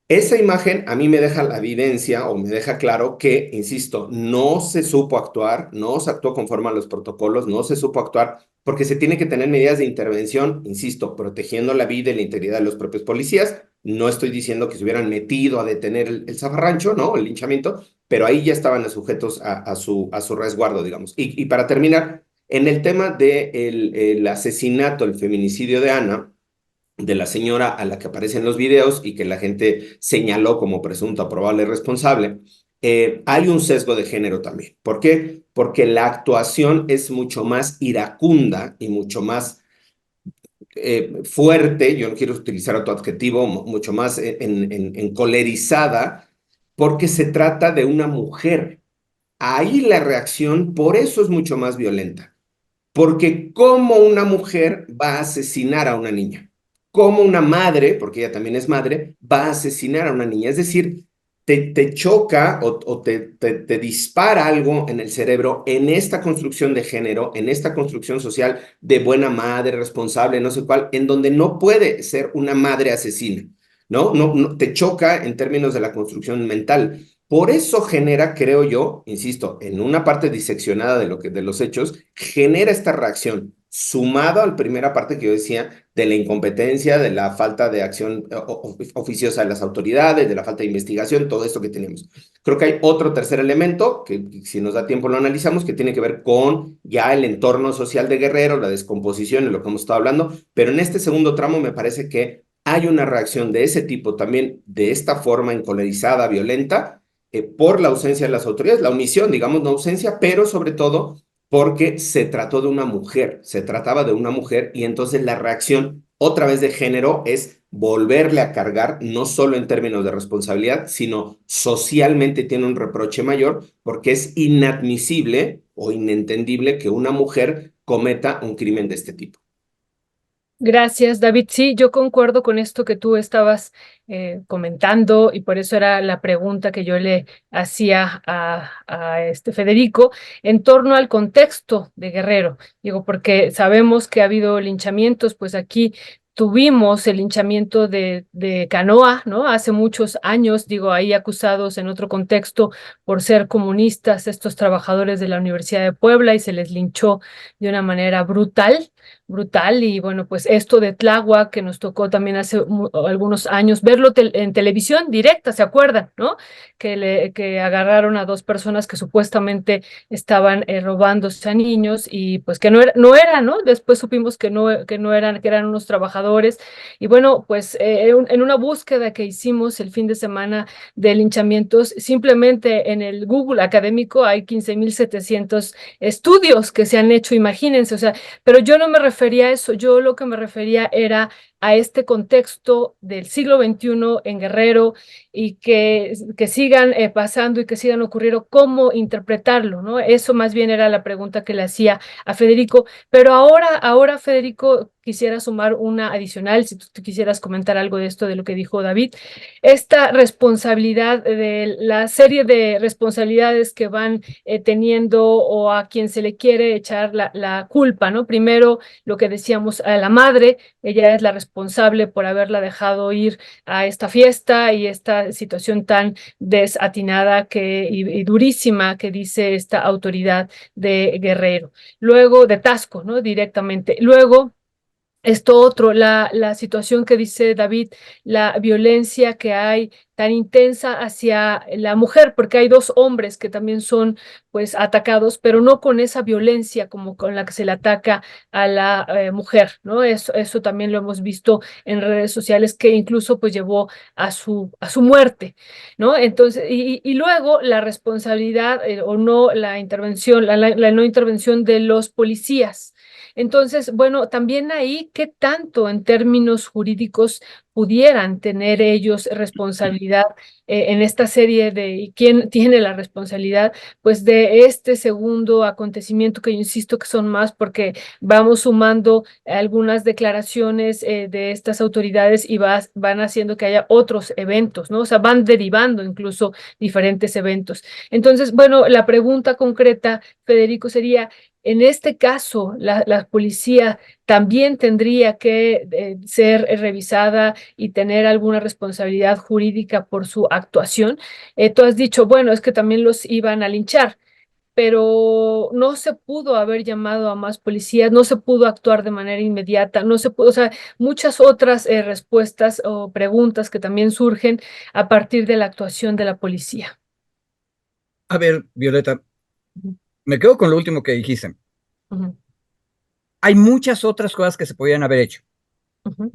[SPEAKER 3] Esa imagen a mí me deja la evidencia o me deja claro que, insisto, no se supo actuar, no se actuó conforme a los protocolos, no se supo actuar porque se tiene que tener medidas de intervención, insisto, protegiendo la vida y la integridad de los propios policías. No estoy diciendo que se hubieran metido a detener el zafarrancho, ¿no? El linchamiento, pero ahí ya estaban sujetos a su resguardo, digamos. Y para terminar, en el tema del el asesinato, el feminicidio de Ana, de la señora a la que aparece en los videos y que la gente señaló como presunta probable responsable, hay un sesgo de género también. ¿Por qué? Porque la actuación es mucho más iracunda y mucho más fuerte, yo no quiero utilizar otro adjetivo, mucho más encolerizada, porque se trata de una mujer. Ahí la reacción, por eso es mucho más violenta. Porque ¿cómo una mujer va a asesinar a una niña? ¿Cómo una madre, porque ella también es madre, va a asesinar a una niña? Es decir, te choca o te dispara algo en el cerebro en esta construcción de género, en esta construcción social de buena madre, responsable, no sé cuál, en donde no puede ser una madre asesina, ¿no? No, te choca en términos de la construcción mental. Por eso genera, creo yo, insisto, en una parte diseccionada de los hechos, genera esta reacción, sumado a la primera parte que yo decía, de la incompetencia, de la falta de acción oficiosa de las autoridades, de la falta de investigación, todo esto que tenemos. Creo que hay otro tercer elemento, que si nos da tiempo lo analizamos, que tiene que ver con ya el entorno social de Guerrero, la descomposición, de lo que hemos estado hablando, pero en este segundo tramo me parece que hay una reacción de ese tipo también, de esta forma encolerizada, violenta, por la ausencia de las autoridades, la omisión, digamos, no ausencia, pero sobre todo porque se trató de una mujer, se trataba de una mujer y entonces la reacción otra vez de género es volverle a cargar, no solo en términos de responsabilidad, sino socialmente tiene un reproche mayor porque es inadmisible o inentendible que una mujer cometa un crimen de este tipo.
[SPEAKER 2] Gracias, David. Sí, yo concuerdo con esto que tú estabas comentando y por eso era la pregunta que yo le hacía a este Federico en torno al contexto de Guerrero. Digo, porque sabemos que ha habido linchamientos, pues aquí tuvimos el linchamiento de Canoa, ¿no? Hace muchos años, digo, ahí acusados en otro contexto por ser comunistas estos trabajadores de la Universidad de Puebla y se les linchó de una manera brutal. Y bueno, pues esto de Tláhuac, que nos tocó también hace algunos años verlo en televisión directa, ¿se acuerdan, no? Que agarraron a dos personas que supuestamente estaban robándose a niños y pues que no era, ¿no? Después supimos que no eran, que eran unos trabajadores. Y bueno, pues en una búsqueda que hicimos el fin de semana de linchamientos, simplemente en el Google académico hay 15,700 estudios que se han hecho, imagínense, o sea, pero yo no me refería a eso, yo lo que me refería era a este contexto del siglo XXI en Guerrero y que sigan pasando y que sigan ocurriendo, cómo interpretarlo, ¿no? Eso más bien era la pregunta que le hacía a Federico, pero ahora Federico, quisiera sumar una adicional, si tú quisieras comentar algo de esto, de lo que dijo David, esta responsabilidad de la serie de responsabilidades que van teniendo o a quien se le quiere echar la culpa, ¿no? Primero, lo que decíamos, a la madre, ella es la responsable por haberla dejado ir a esta fiesta y esta situación tan desatinada y durísima que dice esta autoridad de Guerrero. Luego, de Tasco, ¿no? Directamente. Luego, esto otro, la situación que dice David, la violencia que hay tan intensa hacia la mujer, porque hay dos hombres que también son pues atacados, pero no con esa violencia como con la que se le ataca a la mujer, ¿no? Eso también lo hemos visto en redes sociales que incluso pues llevó a su muerte, ¿no? Entonces, y luego la responsabilidad o no la intervención, la no intervención de los policías. Entonces, bueno, también ahí, ¿qué tanto en términos jurídicos pudieran tener ellos responsabilidad en esta serie de y quién tiene la responsabilidad, pues de este segundo acontecimiento que yo insisto que son más porque vamos sumando algunas declaraciones de estas autoridades y van haciendo que haya otros eventos, ¿no? O sea, van derivando incluso diferentes eventos. Entonces, bueno, la pregunta concreta, Federico, sería, en este caso, la policía también tendría que ser revisada y tener alguna responsabilidad jurídica por su actuación. Tú has dicho, bueno, es que también los iban a linchar, pero no se pudo haber llamado a más policías, no se pudo actuar de manera inmediata, no se pudo, o sea, muchas otras respuestas o preguntas que también surgen a partir de la actuación de la policía.
[SPEAKER 4] A ver, Violeta,
[SPEAKER 2] Ujú,
[SPEAKER 4] me quedo con lo último que dijiste.
[SPEAKER 2] ujú,
[SPEAKER 4] Hay muchas otras cosas que se podían haber hecho.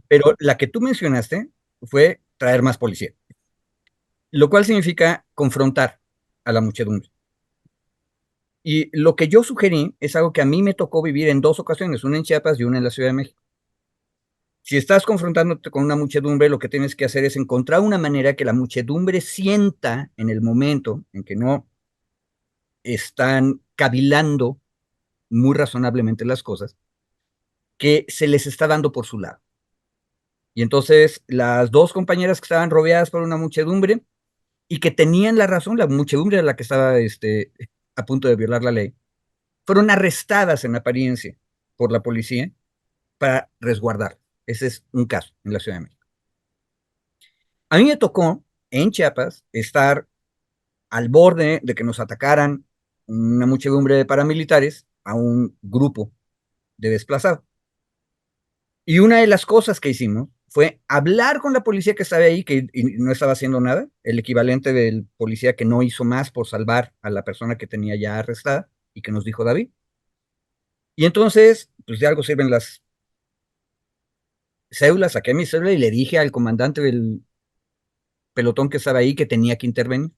[SPEAKER 4] Pero la que tú mencionaste fue traer más policía, lo cual significa confrontar a la muchedumbre. Y lo que yo sugerí es algo que a mí me tocó vivir en 2 ocasiones, una en Chiapas y una en la Ciudad de México. Si estás confrontándote con una muchedumbre, lo que tienes que hacer es encontrar una manera que la muchedumbre sienta en el momento en que no están cavilando muy razonablemente las cosas, que se les está dando por su lado. Y entonces las 2 compañeras que estaban rodeadas por una muchedumbre y que tenían la razón, la muchedumbre era la que estaba a punto de violar la ley, fueron arrestadas en apariencia por la policía para resguardar. Ese es un caso en la Ciudad de México. A mí me tocó en Chiapas estar al borde de que nos atacaran una muchedumbre de paramilitares a un grupo de desplazados. Y una de las cosas que hicimos fue hablar con la policía que estaba ahí, que no estaba haciendo nada, el equivalente del policía que no hizo más por salvar a la persona que tenía ya arrestada y que nos dijo David. Y entonces, pues de algo sirven las cédulas, saqué mi cédula y le dije al comandante del pelotón que estaba ahí que tenía que intervenir.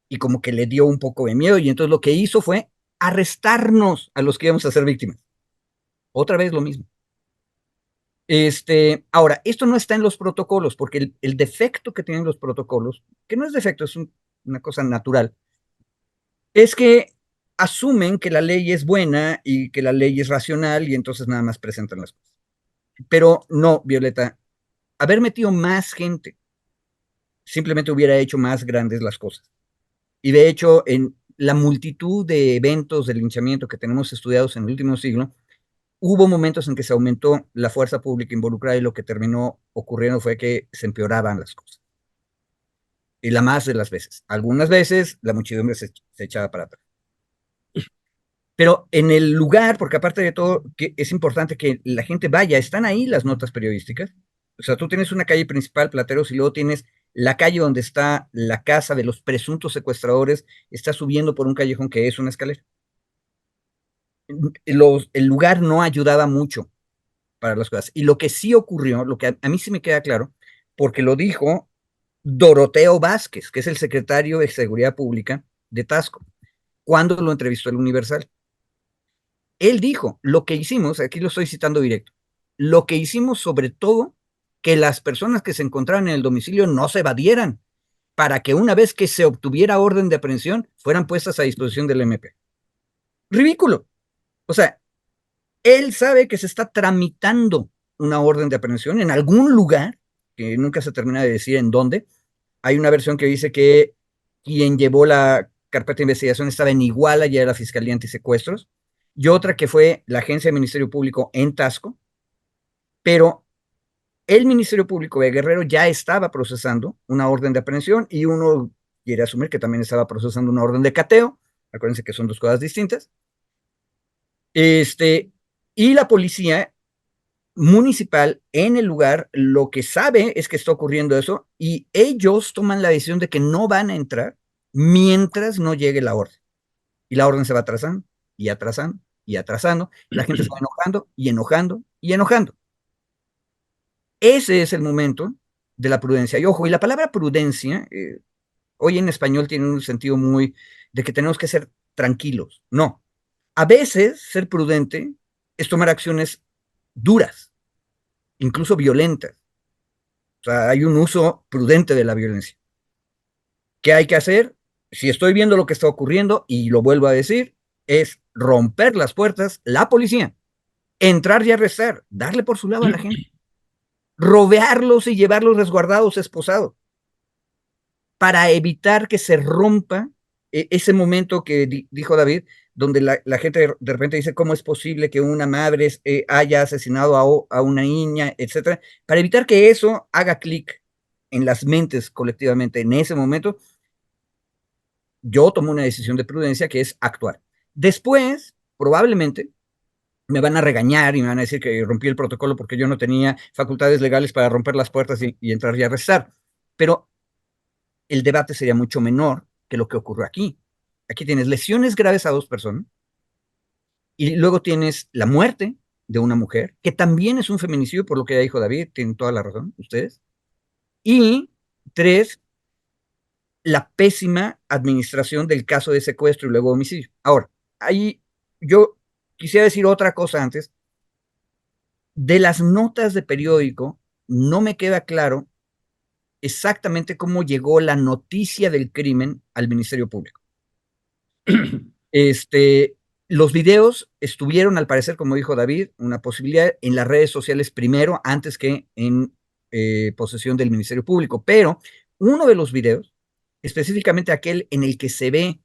[SPEAKER 4] Y como que le dio un poco de miedo y entonces lo que hizo fue arrestarnos a los que íbamos a ser víctimas. Otra vez lo mismo. Ahora, esto no está en los protocolos, porque el defecto que tienen los protocolos, que no es defecto, es una cosa natural, es que asumen que la ley es buena y que la ley es racional y entonces nada más presentan las cosas. Pero no, Violeta, haber metido más gente simplemente hubiera hecho más grandes las cosas. Y de hecho, en la multitud de eventos de linchamiento que tenemos estudiados en el último siglo, hubo momentos en que se aumentó la fuerza pública involucrada y lo que terminó ocurriendo fue que se empeoraban las cosas. Y la más de las veces. Algunas veces la muchedumbre se echaba para atrás. Pero en el lugar, porque aparte de todo, que es importante que la gente vaya, están ahí las notas periodísticas. O sea, tú tienes una calle principal, Plateros, y luego tienes la calle donde está la casa de los presuntos secuestradores, está subiendo por un callejón que es una escalera. El lugar no ayudaba mucho para las cosas. Y lo que sí ocurrió, lo que a mí sí me queda claro, porque lo dijo Doroteo Vázquez, que es el secretario de Seguridad Pública de Tasco, cuando lo entrevistó el Universal. Él dijo, lo que hicimos, aquí lo estoy citando directo, lo que hicimos sobre todo, que las personas que se encontraban en el domicilio no se evadieran, para que una vez que se obtuviera orden de aprehensión, fueran puestas a disposición del MP. Ridículo. O sea, él sabe que se está tramitando una orden de aprehensión en algún lugar, que nunca se termina de decir en dónde. Hay una versión que dice que quien llevó la carpeta de investigación estaba en Iguala, ya era la Fiscalía Antisecuestros, y otra que fue la Agencia de Ministerio Público en Tasco, pero el Ministerio Público de Guerrero ya estaba procesando una orden de aprehensión y uno quiere asumir que también estaba procesando una orden de cateo. Acuérdense que son 2 cosas distintas. Y la policía municipal en el lugar lo que sabe es que está ocurriendo eso y ellos toman la decisión de que no van a entrar mientras no llegue la orden. Y la orden se va atrasando y atrasando y atrasando. La gente se va enojando y enojando y enojando. Ese es el momento de la prudencia. Y ojo, y la palabra prudencia, hoy en español tiene un sentido muy de que tenemos que ser tranquilos. No. A veces ser prudente es tomar acciones duras, incluso violentas. O sea, hay un uso prudente de la violencia. ¿Qué hay que hacer? Si estoy viendo lo que está ocurriendo, y lo vuelvo a decir, es romper las puertas, la policía, entrar y arrestar, darle por su lado a la gente, rodearlos y llevarlos resguardados, esposados, para evitar que se rompa ese momento que dijo David, donde la gente de repente dice, ¿cómo es posible que una madre haya asesinado a una niña, etcétera? Para evitar que eso haga clic en las mentes colectivamente en ese momento, yo tomo una decisión de prudencia que es actuar. Después, probablemente, me van a regañar y me van a decir que rompí el protocolo porque yo no tenía facultades legales para romper las puertas y entrar y arrestar. Pero el debate sería mucho menor que lo que ocurrió aquí. Aquí tienes lesiones graves a 2 personas y luego tienes la muerte de una mujer, que también es un feminicidio, por lo que ya dijo David, tienen toda la razón ustedes. Y 3, la pésima administración del caso de secuestro y luego homicidio. Ahora, ahí yo quisiera decir otra cosa antes. De las notas de periódico, no me queda claro exactamente cómo llegó la noticia del crimen al Ministerio Público. Los videos estuvieron, al parecer, como dijo David, una posibilidad en las redes sociales primero, antes que en posesión del Ministerio Público. Pero uno de los videos, específicamente aquel en el que se ve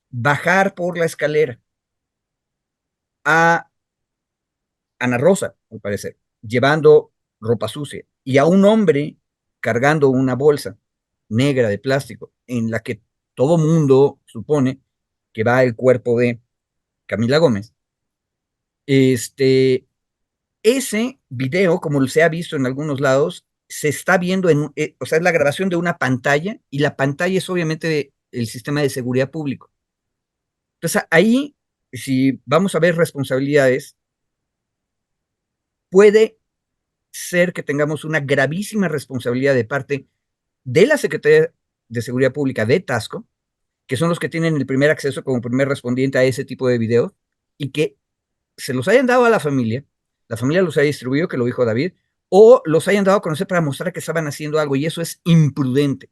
[SPEAKER 4] bajar por la escalera a Ana Rosa, al parecer, llevando ropa sucia, y a un hombre cargando una bolsa negra de plástico en la que todo mundo supone que va el cuerpo de Camila Gómez. Ese video, como se ha visto en algunos lados, se está viendo o sea, es la grabación de una pantalla, y la pantalla es obviamente el sistema de seguridad público. Entonces, ahí, si vamos a ver responsabilidades, puede ser que tengamos una gravísima responsabilidad de parte de la Secretaría de Seguridad Pública de Taxco, que son los que tienen el primer acceso como primer respondiente a ese tipo de videos, y que se los hayan dado a la familia los haya distribuido, que lo dijo David, o los hayan dado a conocer para mostrar que estaban haciendo algo, y eso es imprudente,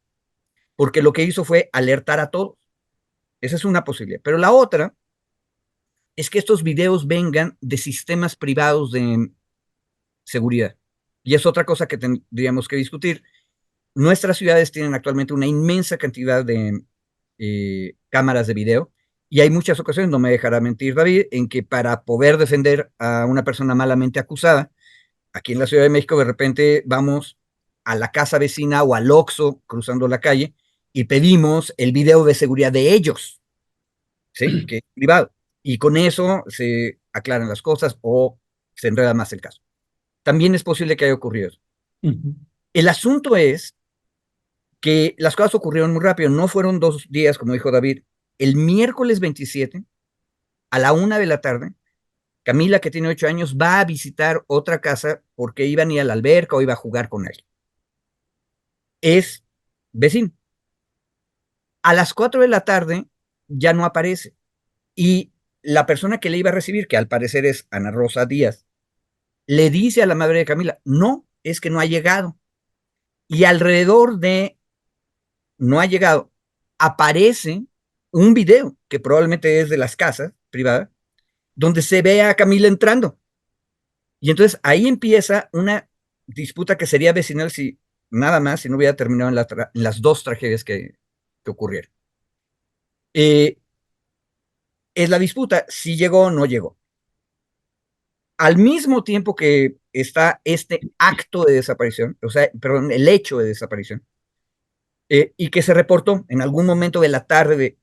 [SPEAKER 4] porque lo que hizo fue alertar a todos. Esa es una posibilidad. Pero la otra es que estos videos vengan de sistemas privados de seguridad. Y es otra cosa que tendríamos que discutir. Nuestras ciudades tienen actualmente una inmensa cantidad de cámaras de video, y hay muchas ocasiones, no me dejará mentir David, en que para poder defender a una persona malamente acusada, aquí en la Ciudad de México, de repente vamos a la casa vecina o al Oxxo cruzando la calle y pedimos el video de seguridad de ellos, ¿sí? Que es privado. Y con eso se aclaran las cosas o se enreda más el caso. También es posible que haya ocurrido eso. El asunto es que las cosas ocurrieron muy rápido, no fueron 2 días, como dijo David. El miércoles 27, a la 1 de la tarde, Camila, que tiene 8 años, va a visitar otra casa porque iban a ir a la alberca o iba a jugar con él. Es vecino. A las 4 de la tarde ya no aparece. Y la persona que le iba a recibir, que al parecer es Ana Rosa Díaz, le dice a la madre de Camila, no, es que no ha llegado. Y alrededor de no ha llegado, aparece un video que probablemente es de las casas privadas, donde se ve a Camila entrando. Y entonces ahí empieza una disputa que sería vecinal si nada más, si no hubiera terminado en las 2 tragedias que ocurrieron. Es la disputa si llegó o no llegó. Al mismo tiempo que está este acto de desaparición, o sea, perdón, el hecho de desaparición, y que se reportó en algún momento de la tarde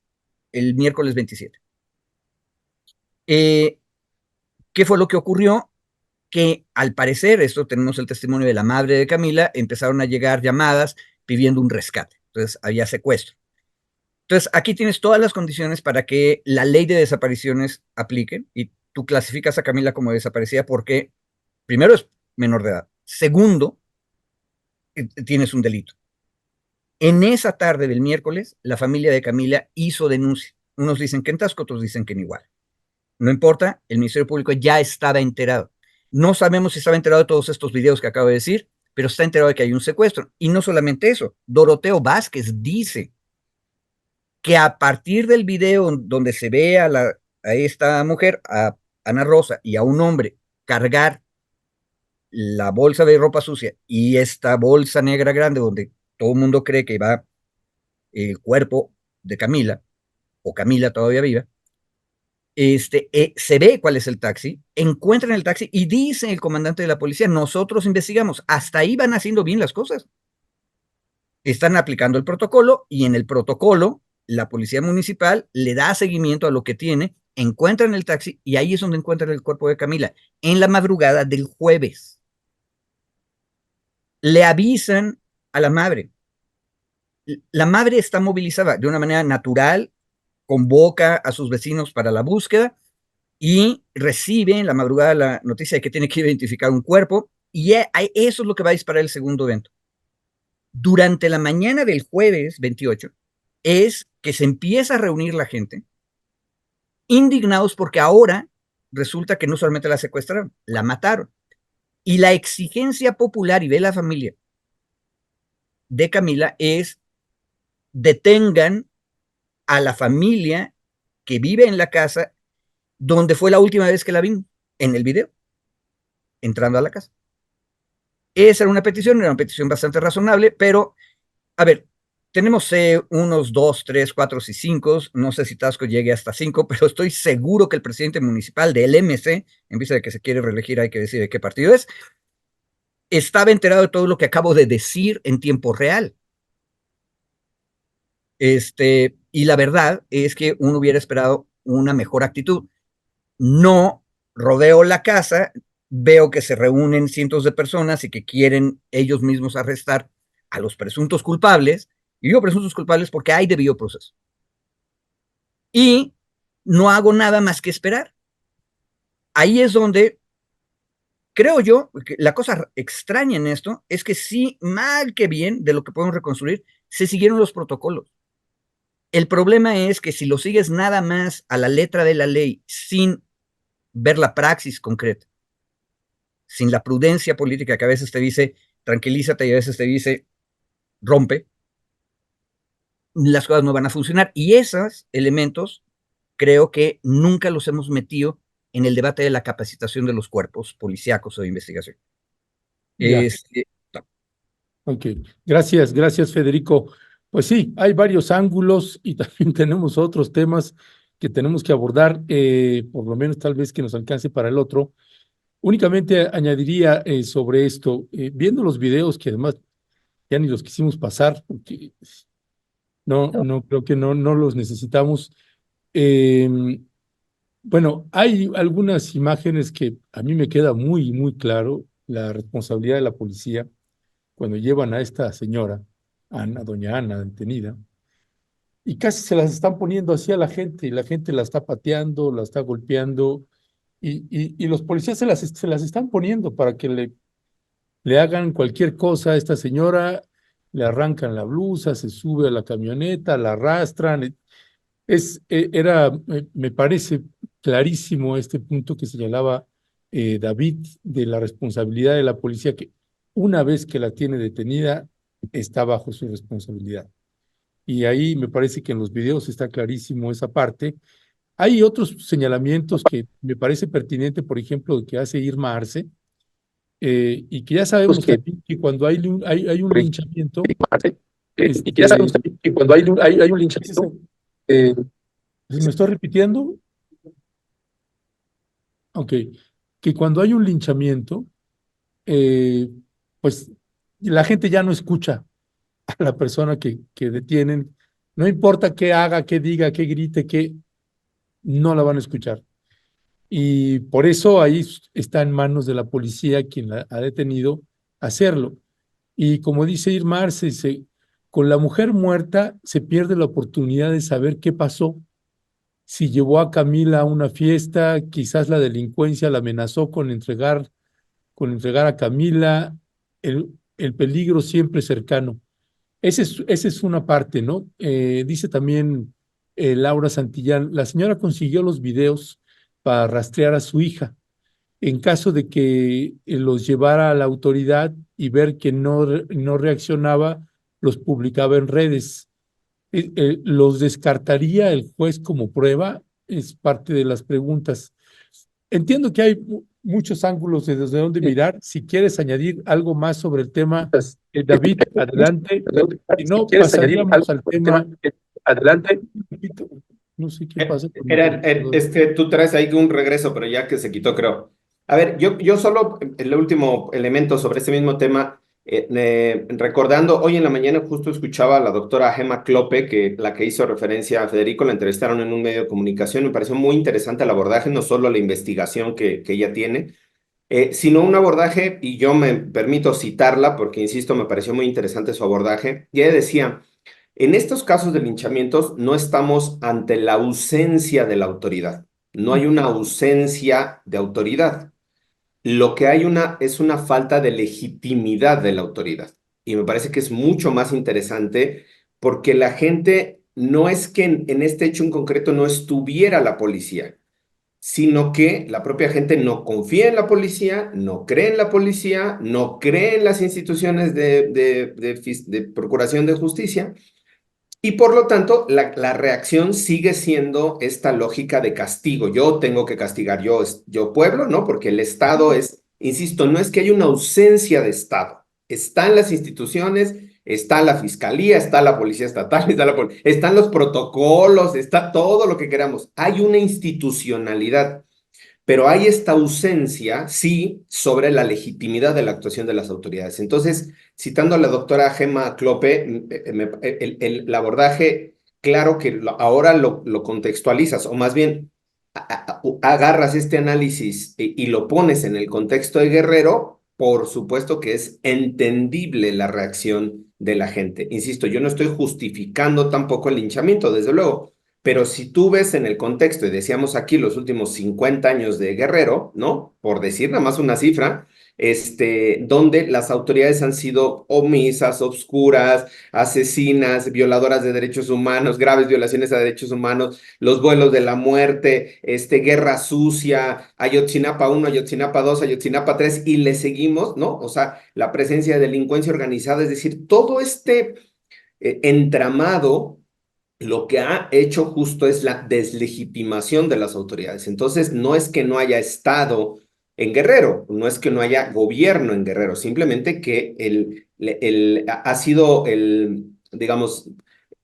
[SPEAKER 4] del miércoles 27. ¿Qué fue lo que ocurrió? Que al parecer, esto tenemos el testimonio de la madre de Camila, empezaron a llegar llamadas pidiendo un rescate. Entonces había secuestro. Entonces aquí tienes todas las condiciones para que la ley de desapariciones aplique, y tú clasificas a Camila como desaparecida porque, primero, es menor de edad. Segundo, tienes un delito. En esa tarde del miércoles, la familia de Camila hizo denuncia. Unos dicen que en Taxco, otros dicen que en Iguala. No importa, el Ministerio Público ya estaba enterado. No sabemos si estaba enterado de todos estos videos que acabo de decir, pero está enterado de que hay un secuestro. Y no solamente eso, Doroteo Vázquez dice que a partir del video donde se ve a esta mujer, a Ana Rosa, y a un hombre cargar la bolsa de ropa sucia y esta bolsa negra grande donde todo el mundo cree que va el cuerpo de Camila, o Camila todavía viva, se ve cuál es el taxi, encuentran el taxi y dice el comandante de la policía, nosotros investigamos. Hasta ahí van haciendo bien las cosas. Están aplicando el protocolo, y en el protocolo la policía municipal le da seguimiento a lo que tiene, encuentran el taxi, y ahí es donde encuentran el cuerpo de Camila, en la madrugada del jueves. Le avisan a la madre. La madre está movilizada de una manera natural, convoca a sus vecinos para la búsqueda, y recibe en la madrugada la noticia de que tiene que identificar un cuerpo, y eso es lo que va a disparar el segundo evento. Durante la mañana del jueves 28 es que se empieza a reunir la gente, indignados porque ahora resulta que no solamente la secuestraron, la mataron. Y la exigencia popular y de la familia de Camila es: detengan a la familia que vive en la casa donde fue la última vez que la vimos, en el video, entrando a la casa. Esa era una petición bastante razonable, pero, a ver, tenemos unos 2, 3, 4 y 5, no sé si Tasco llegue hasta 5, pero estoy seguro que el presidente municipal del MC, en vista de que se quiere reelegir, hay que decir de qué partido es, estaba enterado de todo lo que acabo de decir en tiempo real. Y la verdad es que uno hubiera esperado una mejor actitud. No rodeo la casa, veo que se reúnen cientos de personas y que quieren ellos mismos arrestar a los presuntos culpables, y digo presuntos culpables porque hay debido proceso. Y no hago nada más que esperar. Ahí es donde creo yo que la cosa extraña en esto es que sí, mal que bien, de lo que podemos reconstruir, se siguieron los protocolos. El problema es que si lo sigues nada más a la letra de la ley, sin ver la praxis concreta, sin la prudencia política que a veces te dice tranquilízate y a veces te dice rompe, las cosas no van a funcionar. Y esos elementos creo que nunca los hemos metido en el debate de la capacitación de los cuerpos policíacos o de investigación.
[SPEAKER 1] Ya. Ok, gracias Federico. Pues sí, hay varios ángulos y también tenemos otros temas que tenemos que abordar, por lo menos tal vez que nos alcance para el otro. Únicamente añadiría sobre esto, viendo los videos que además ya ni los quisimos pasar, porque no creo que no los necesitamos. Bueno, hay algunas imágenes que a mí me queda muy claro la responsabilidad de la policía cuando llevan a esta señora, Ana, doña Ana, detenida, y casi se las están poniendo así a la gente, y la gente la está pateando, la está golpeando, y los policías se las están poniendo para que le hagan cualquier cosa a esta señora, le arrancan la blusa, se sube a la camioneta, la arrastran. Me parece clarísimo este punto que señalaba David de la responsabilidad de la policía, que una vez que la tiene detenida, está bajo su responsabilidad. Y ahí me parece que en los videos está clarísimo esa parte. Hay otros señalamientos que me parece pertinente, por ejemplo, que hace Irma Arce, y que ya sabemos también que cuando hay un linchamiento,
[SPEAKER 5] Y que ya sabemos también que cuando hay un linchamiento,
[SPEAKER 1] ¿me estoy repitiendo? Ok, que cuando hay un linchamiento, eh, pues la gente ya no escucha a la persona que detienen, no importa qué haga, qué diga, qué grite, qué, no la van a escuchar. Y por eso ahí está en manos de la policía quien la ha detenido hacerlo. Y como dice Irma Arce, con la mujer muerta se pierde la oportunidad de saber qué pasó. Si llevó a Camila a una fiesta, quizás la delincuencia la amenazó con entregar a Camila, el peligro siempre cercano. Esa es una parte, ¿no? Dice también Laura Santillán, la señora consiguió los videos para rastrear a su hija. En caso de que los llevara a la autoridad y ver que no reaccionaba, los publicaba en redes. ¿Los descartaría el juez como prueba? Es parte de las preguntas. Entiendo que hay muchos ángulos desde donde mirar. Si quieres añadir algo más sobre el tema, David, adelante. Si no,
[SPEAKER 5] ¿quieres añadir algo
[SPEAKER 1] pasaríamos al tema.
[SPEAKER 5] adelante?
[SPEAKER 1] No sé qué pasa con
[SPEAKER 3] Tú traes ahí un regreso, pero ya que se quitó, creo. A ver, yo solo el último elemento sobre este mismo tema, recordando, hoy en la mañana justo escuchaba a la doctora Gemma Clope, la que hizo referencia a Federico, la entrevistaron en un medio de comunicación, me pareció muy interesante el abordaje, no solo la investigación que ella tiene, sino un abordaje, y yo me permito citarla porque, insisto, me pareció muy interesante su abordaje, y ella decía: en estos casos de linchamientos no estamos ante la ausencia de la autoridad. no hay una ausencia de autoridad. Lo que hay es una falta de legitimidad de la autoridad. Y me parece que es mucho más interesante porque la gente no es que en este hecho en concreto no estuviera la policía, sino que la propia gente no confía en la policía, no cree en la policía, no cree en las instituciones de procuración de justicia y por lo tanto, la reacción sigue siendo esta lógica de castigo. Yo tengo que castigar, yo pueblo, ¿no? Porque el Estado es, insisto, no es que haya una ausencia de Estado. Están las instituciones, está la Fiscalía, está la Policía Estatal, están los protocolos, está todo lo que queramos. Hay una institucionalidad. Pero hay esta ausencia, sí, sobre la legitimidad de la actuación de las autoridades. Entonces, citando a la doctora Gemma Clope, el abordaje, claro que ahora lo contextualizas, o más bien agarras este análisis y lo pones en el contexto de Guerrero, por supuesto que es entendible la reacción de la gente. Insisto, yo no estoy justificando tampoco el linchamiento, desde luego, pero si tú ves en el contexto, y decíamos aquí los últimos 50 años de Guerrero, ¿no? Por decir nada más una cifra, donde las autoridades han sido omisas, obscuras, asesinas, violadoras de derechos humanos, graves violaciones a derechos humanos, los vuelos de la muerte, guerra sucia, Ayotzinapa 1, Ayotzinapa 2, Ayotzinapa 3, y le seguimos, ¿no? O sea, la presencia de delincuencia organizada, es decir, todo entramado lo que ha hecho justo es la deslegitimación de las autoridades. Entonces, no es que no haya Estado en Guerrero, no es que no haya gobierno en Guerrero, simplemente que ha sido digamos,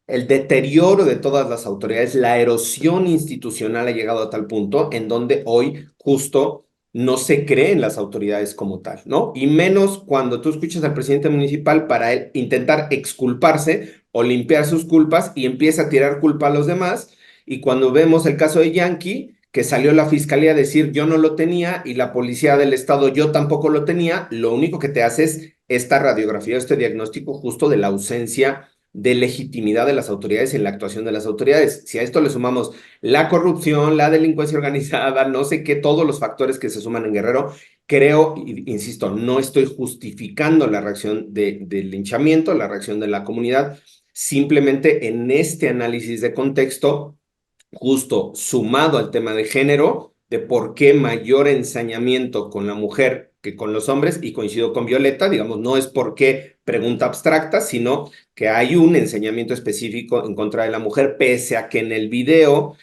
[SPEAKER 3] el deterioro de todas las autoridades, la erosión institucional ha llegado a tal punto en donde hoy justo no se cree en las autoridades como tal, ¿no? Y menos cuando tú escuchas al presidente municipal para él intentar exculparse o limpiar sus culpas y empieza a tirar culpa a los demás. Y cuando vemos el caso de Yankee, que salió la fiscalía a decir yo no lo tenía y la policía del estado yo tampoco lo tenía, lo único que te hace es esta radiografía, este diagnóstico justo de la ausencia de legitimidad de las autoridades en la actuación de las autoridades. Si a esto le sumamos la corrupción, la delincuencia organizada, no sé qué, todos los factores que se suman en Guerrero, creo, insisto, no estoy justificando la reacción del linchamiento, la reacción de la comunidad, simplemente en este análisis de contexto, justo sumado al tema de género, de por qué mayor ensañamiento con la mujer que con los hombres, y coincido con Violeta, digamos, no es por qué pregunta abstracta, sino que hay un enseñamiento específico en contra de la mujer, pese a que en el video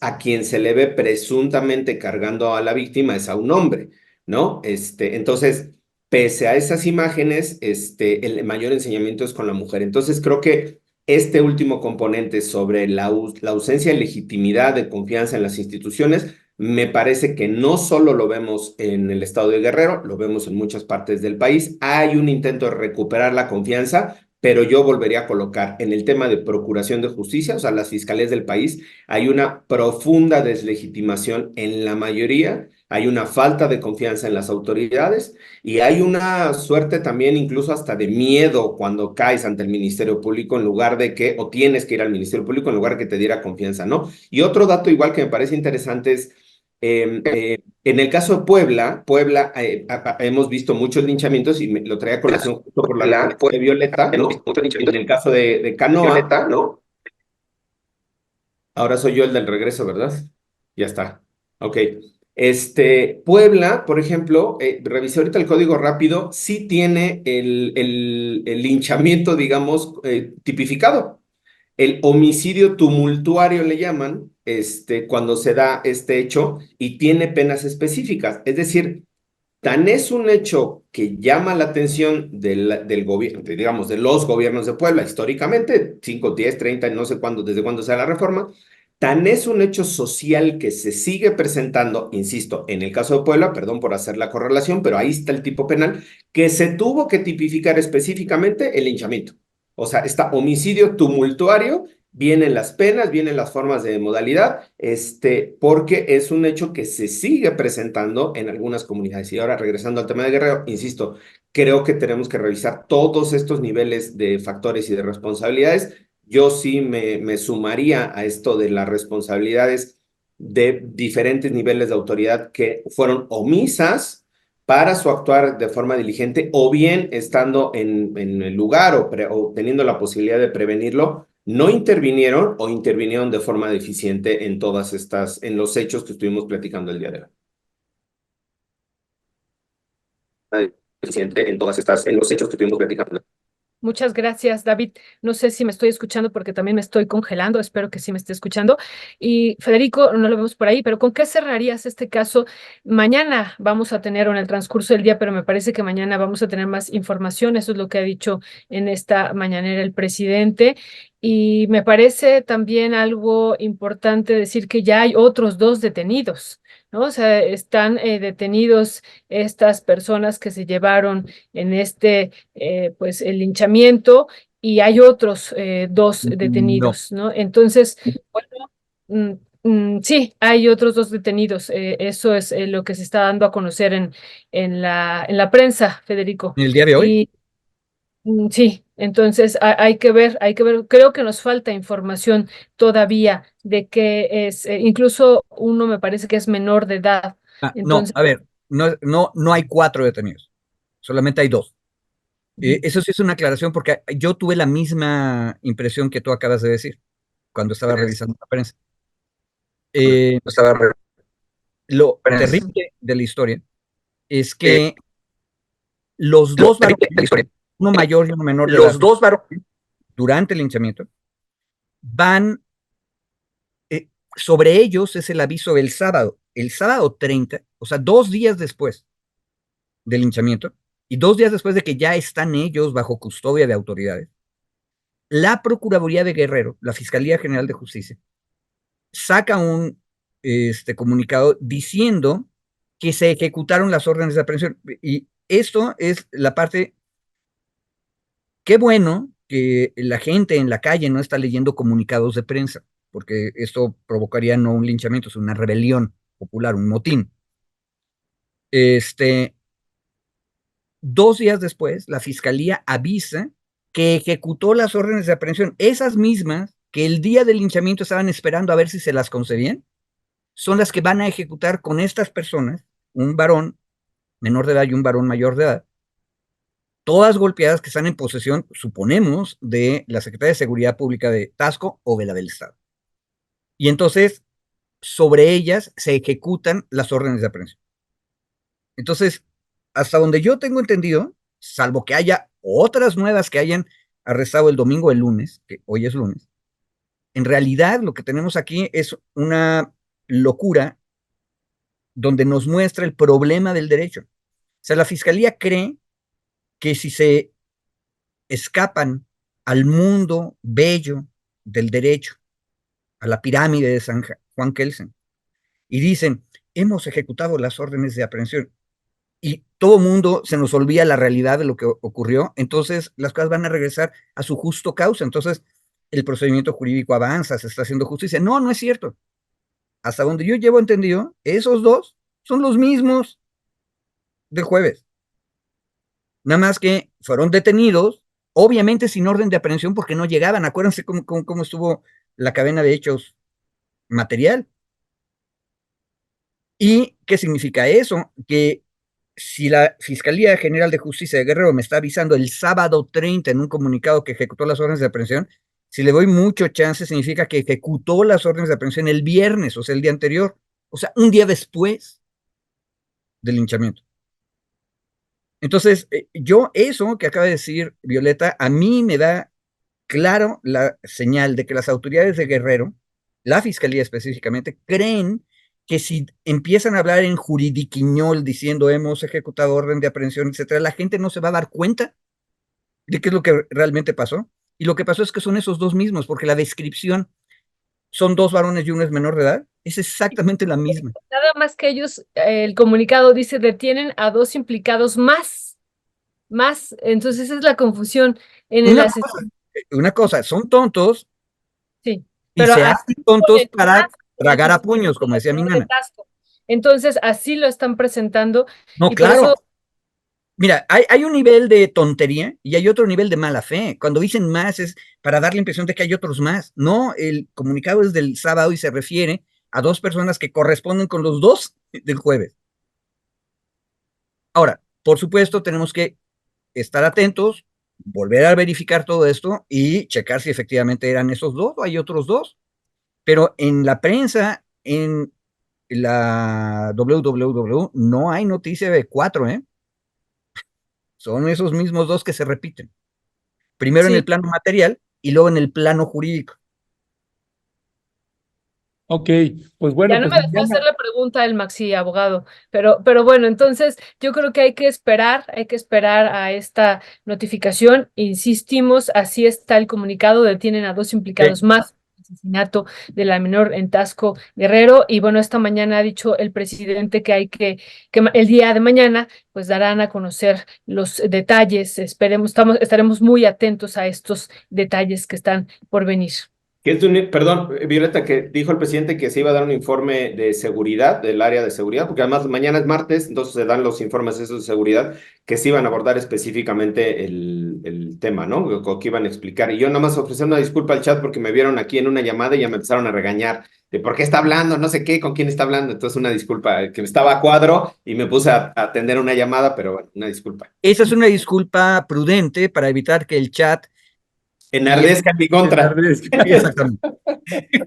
[SPEAKER 3] a quien se le ve presuntamente cargando a la víctima es a un hombre, ¿no? Entonces, pese a esas imágenes, el mayor enseñamiento es con la mujer. Entonces, creo que este último componente sobre la ausencia de legitimidad, de confianza en las instituciones, me parece que no solo lo vemos en el estado de Guerrero, lo vemos en muchas partes del país. Hay un intento de recuperar la confianza, pero yo volvería a colocar en el tema de procuración de justicia, o sea, las fiscalías del país, hay una profunda deslegitimación en la mayoría, hay una falta de confianza en las autoridades y hay una suerte también incluso hasta de miedo cuando caes ante el Ministerio Público en lugar de que, o tienes que ir al Ministerio Público en lugar de que te diera confianza, ¿no? Y otro dato igual que me parece interesante es, en el caso de Puebla, hemos visto muchos linchamientos y lo traía a colación justo por la de Violeta, ¿no? En el caso de Canoa, Violeta, ¿no? Ahora soy yo el del regreso, ¿verdad? Ya está. Ok. Puebla, por ejemplo, revisé ahorita el código rápido, sí tiene el linchamiento, digamos, tipificado. El homicidio tumultuario le llaman, cuando se da este hecho y tiene penas específicas. Es decir, tan es un hecho que llama la atención del gobierno, digamos, de los gobiernos de Puebla, históricamente, 5, 10, 30, no sé cuándo, desde cuándo sea la reforma, tan es un hecho social que se sigue presentando, insisto, en el caso de Puebla, perdón por hacer la correlación, pero ahí está el tipo penal, que se tuvo que tipificar específicamente el linchamiento. O sea, está homicidio tumultuario, vienen las penas, vienen las formas de modalidad, porque es un hecho que se sigue presentando en algunas comunidades. Y ahora, regresando al tema de Guerrero, insisto, creo que tenemos que revisar todos estos niveles de factores y de responsabilidades. Yo sí me sumaría a esto de las responsabilidades de diferentes niveles de autoridad que fueron omisas para su actuar de forma diligente, o bien estando en el lugar o teniendo la posibilidad de prevenirlo, no intervinieron o intervinieron de forma deficiente en en los hechos que estuvimos platicando el día de hoy. Deficiente en los hechos que estuvimos platicando.
[SPEAKER 2] Muchas gracias, David. No sé si me estoy escuchando porque también me estoy congelando. Espero que sí me esté escuchando. Y Federico, no lo vemos por ahí, pero ¿con qué cerrarías este caso? Mañana vamos a tener, o en el transcurso del día, pero me parece que mañana vamos a tener más información. Eso es lo que ha dicho en esta mañanera el presidente. Y me parece también algo importante decir que ya hay otros 2 detenidos, ¿no? O sea, están detenidos estas personas que se llevaron en pues el linchamiento, y hay otros 2
[SPEAKER 4] No,
[SPEAKER 2] detenidos, ¿no? Entonces, bueno, sí, hay otros 2 detenidos. Eso es lo que se está dando a conocer en la prensa, Federico.
[SPEAKER 4] en el día de hoy.
[SPEAKER 2] Y sí, entonces hay que ver, creo que nos falta información todavía de que es, incluso uno me parece que es menor de edad.
[SPEAKER 4] No,
[SPEAKER 2] Entonces,
[SPEAKER 4] a ver, no hay 4 detenidos, solamente hay 2. Eso sí es una aclaración porque yo tuve la misma impresión que tú acabas de decir cuando estaba revisando la prensa. Lo terrible de la historia es que los 2 varones, uno mayor y uno menor de edad, durante el linchamiento, van, sobre ellos es el aviso del sábado. El sábado 30, o sea, 2 días después del linchamiento y 2 días después de que ya están ellos bajo custodia de autoridades, la Procuraduría de Guerrero, la Fiscalía General de Justicia, saca un comunicado diciendo que se ejecutaron las órdenes de aprehensión. Y esto es la parte, qué bueno que la gente en la calle no está leyendo comunicados de prensa, porque esto provocaría no un linchamiento, sino una rebelión popular, un motín. 2 días después, la fiscalía avisa que ejecutó las órdenes de aprehensión, esas mismas que el día del linchamiento estaban esperando a ver si se las concedían, son las que van a ejecutar con estas personas, un varón menor de edad y un varón mayor de edad, todas golpeadas, que están en posesión, suponemos, de la Secretaría de Seguridad Pública de Tasco o de la del Estado. Y entonces, sobre ellas se ejecutan las órdenes de aprehensión. Entonces, hasta donde yo tengo entendido, salvo que haya otras nuevas que hayan arrestado el domingo o el lunes, que hoy es lunes, en realidad lo que tenemos aquí es una locura donde nos muestra el problema del derecho. O sea, la fiscalía cree que si se escapan al mundo bello del derecho, a la pirámide de San Juan Kelsen, y dicen, hemos ejecutado las órdenes de aprehensión, y todo mundo se nos olvida la realidad de lo que ocurrió, entonces las cosas van a regresar a su justo causa, entonces el procedimiento jurídico avanza, se está haciendo justicia. No, no es cierto. Hasta donde yo llevo entendido, esos 2 son los mismos del jueves. Nada más que fueron detenidos, obviamente sin orden de aprehensión porque no llegaban. Acuérdense cómo estuvo la cadena de hechos material. ¿Y qué significa eso? Que si la Fiscalía General de Justicia de Guerrero me está avisando el sábado 30 en un comunicado que ejecutó las órdenes de aprehensión, si le doy mucho chance, significa que ejecutó las órdenes de aprehensión el viernes, o sea, el día anterior, o sea, un día después del linchamiento. Entonces, yo eso que acaba de decir Violeta, a mí me da claro la señal de que las autoridades de Guerrero, la fiscalía específicamente, creen que si empiezan a hablar en juridiquiñol diciendo hemos ejecutado orden de aprehensión, etcétera, la gente no se va a dar cuenta de qué es lo que realmente pasó. Y lo que pasó es que son esos 2 mismos, porque la descripción son 2 varones y uno es menor de edad, es exactamente la misma.
[SPEAKER 2] nada más que ellos, el comunicado dice, detienen a 2 implicados más. Entonces esa es la confusión en el asesinato.
[SPEAKER 4] Una cosa, son tontos
[SPEAKER 2] Sí,
[SPEAKER 4] y
[SPEAKER 2] pero
[SPEAKER 4] se
[SPEAKER 2] así
[SPEAKER 4] hacen tontos
[SPEAKER 2] ponen
[SPEAKER 4] para
[SPEAKER 2] más el
[SPEAKER 4] tragar a
[SPEAKER 2] asesinato
[SPEAKER 4] puños, como decía mi
[SPEAKER 2] de
[SPEAKER 4] nana.
[SPEAKER 2] Tasco. Entonces, así lo están presentando,
[SPEAKER 4] No,
[SPEAKER 2] y por
[SPEAKER 4] claro.
[SPEAKER 2] eso,
[SPEAKER 4] Mira, hay un nivel de tontería y hay otro nivel de mala fe. Cuando dicen más es para dar la impresión de que hay otros más. No, el comunicado es del sábado y se refiere a 2 personas que corresponden con los 2 del jueves. Ahora, por supuesto, tenemos que estar atentos, volver a verificar todo esto y checar si efectivamente eran esos 2 o hay otros 2. Pero en la prensa, en la www, no hay noticia de 4, ¿eh? Son esos mismos 2 que se repiten. Primero en el
[SPEAKER 2] Sí,
[SPEAKER 4] plano material y luego en el plano jurídico.
[SPEAKER 1] Ok, pues
[SPEAKER 2] ya
[SPEAKER 1] bueno,
[SPEAKER 2] no
[SPEAKER 1] pues
[SPEAKER 2] me dejó hacer
[SPEAKER 1] mañana,
[SPEAKER 2] la pregunta el Maxi abogado, pero bueno, entonces yo creo que hay que esperar a esta notificación. Insistimos, así está el comunicado, detienen a 2 implicados más. Asesinato de la menor en Tasco Guerrero. Y bueno, esta mañana ha dicho el presidente que el día de mañana, pues darán a conocer los detalles. Estaremos muy atentos a estos detalles que están por venir.
[SPEAKER 3] Que es perdón, Violeta, que dijo el presidente que se iba a dar un informe de seguridad, del área de seguridad, porque además mañana es martes, entonces se dan los informes esos de seguridad que se iban a abordar específicamente el tema, ¿no? O que iban a explicar. Y yo nada más ofrecer una disculpa al chat porque me vieron aquí en una llamada y ya me empezaron a regañar de por qué está hablando, no sé qué, con quién está hablando. Entonces una disculpa, que estaba a cuadro y me puse a atender una llamada, pero bueno, una disculpa.
[SPEAKER 4] Esa es una disculpa prudente para evitar que el chat llegue.
[SPEAKER 3] Enardezca en mi contra.
[SPEAKER 4] Exactamente.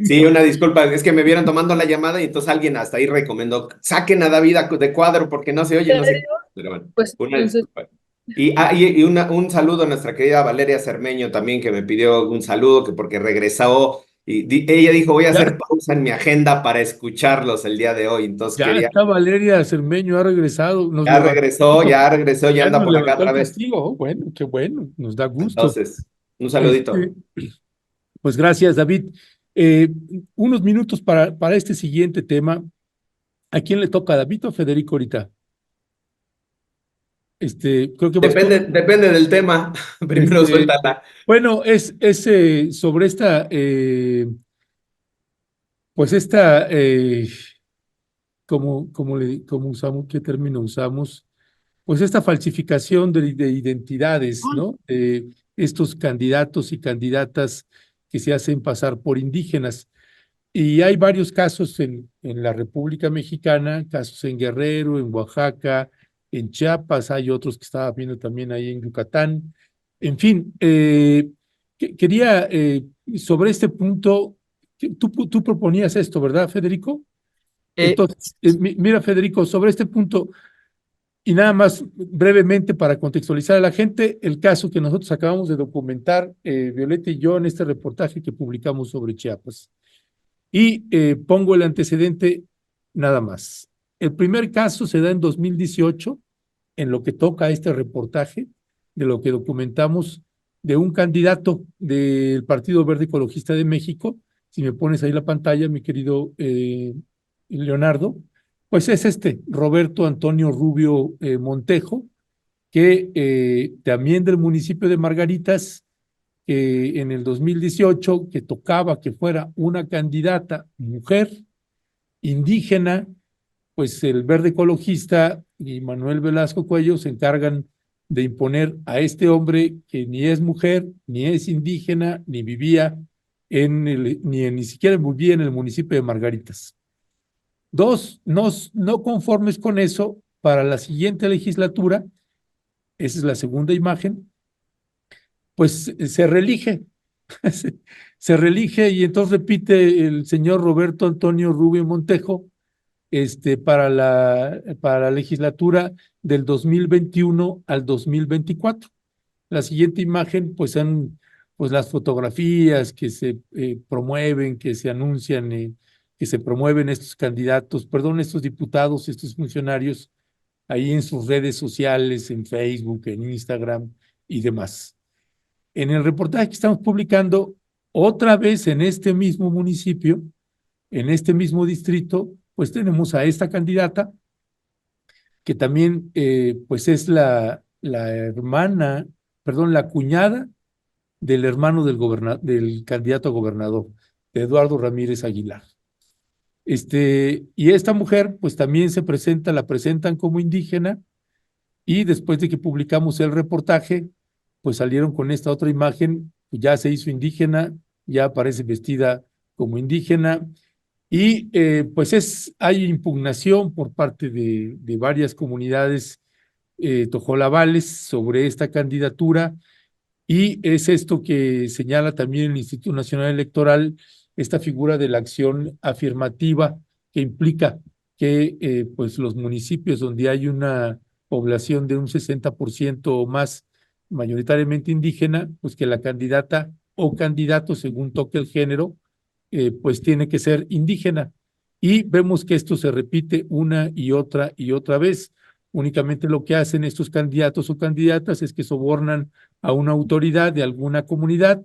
[SPEAKER 3] Sí, una disculpa, es que me vieron tomando la llamada y entonces alguien hasta ahí recomendó, saquen a David de cuadro porque no se oye, no sé qué. Pero bueno,
[SPEAKER 2] Pues
[SPEAKER 3] una
[SPEAKER 2] entonces,
[SPEAKER 3] disculpa. Un saludo a nuestra querida Valeria Cermeño también, que me pidió un saludo, que porque regresó y ella dijo, voy a
[SPEAKER 1] ya,
[SPEAKER 3] hacer pausa en mi agenda para escucharlos el día de hoy. Entonces
[SPEAKER 1] ya
[SPEAKER 3] quería,
[SPEAKER 1] está Valeria Cermeño, ha regresado, nos levantó,
[SPEAKER 3] ya regresó, ya
[SPEAKER 1] ya
[SPEAKER 3] anda
[SPEAKER 1] nos
[SPEAKER 3] por acá
[SPEAKER 1] levantó
[SPEAKER 3] otra
[SPEAKER 1] el
[SPEAKER 3] vez.
[SPEAKER 1] castigo. Oh, bueno, qué bueno, nos da gusto.
[SPEAKER 3] Entonces, un saludito.
[SPEAKER 1] Este, pues gracias, David. Eh, Unos minutos para este siguiente tema. ¿A quién le toca, David o Federico ahorita? Creo que vas tú.
[SPEAKER 3] Depende del tema. Primero
[SPEAKER 1] Este,
[SPEAKER 3] suéltala.
[SPEAKER 1] bueno, es sobre esta, pues esta, ¿cómo usamos, qué término usamos? Pues esta falsificación de identidades, ¿no? Estos candidatos y candidatas que se hacen pasar por indígenas. Y hay varios casos en la República Mexicana, casos en Guerrero, en Oaxaca, en Chiapas, hay otros que estaba viendo también ahí en Yucatán. En fin, quería sobre este punto, tú proponías esto, ¿verdad, Federico?
[SPEAKER 4] Eh,
[SPEAKER 1] Entonces, mira, Federico, sobre este punto, y nada más brevemente para contextualizar a la gente, el caso que nosotros acabamos de documentar, Violeta y yo, en este reportaje que publicamos sobre Chiapas. Y pongo el antecedente nada más. El primer caso se da en 2018, en lo que toca a este reportaje, de lo que documentamos de un candidato del Partido Verde Ecologista de México. Si me pones ahí la pantalla, mi querido Leonardo, pues es Roberto Antonio Rubio Montejo, que también del municipio de Margaritas, en el 2018, que tocaba que fuera una candidata mujer indígena, pues el Verde Ecologista y Manuel Velasco Cuello se encargan de imponer a este hombre que ni es mujer, ni es indígena, ni vivía ni siquiera vivía en el municipio de Margaritas. Dos, no conformes con eso, para la siguiente legislatura, esa es la segunda imagen, pues se reelige. Se reelige y entonces repite el señor Roberto Antonio Rubio Montejo para la legislatura del 2021 al 2024. La siguiente imagen, pues son pues, las fotografías que se promueven, que se anuncian, que se promueven estos candidatos, perdón, estos diputados, estos funcionarios, ahí en sus redes sociales, en Facebook, en Instagram y demás. En el reportaje que estamos publicando, otra vez en este mismo municipio, en este mismo distrito, pues tenemos a esta candidata, que también pues es la hermana, perdón, la cuñada del hermano del candidato a gobernador, de Eduardo Ramírez Aguilar. Y esta mujer, pues también la presentan como indígena, y después de que publicamos el reportaje, pues salieron con esta otra imagen, ya se hizo indígena, ya aparece vestida como indígena, Y pues hay impugnación por parte de varias comunidades tojolabales sobre esta candidatura, y es esto que señala también el Instituto Nacional Electoral, esta figura de la acción afirmativa que implica que pues los municipios donde hay una población de un 60% o más, mayoritariamente indígena, pues que la candidata o candidato, según toque el género, pues tiene que ser indígena. Y vemos que esto se repite una y otra vez. Únicamente lo que hacen estos candidatos o candidatas es que sobornan a una autoridad de alguna comunidad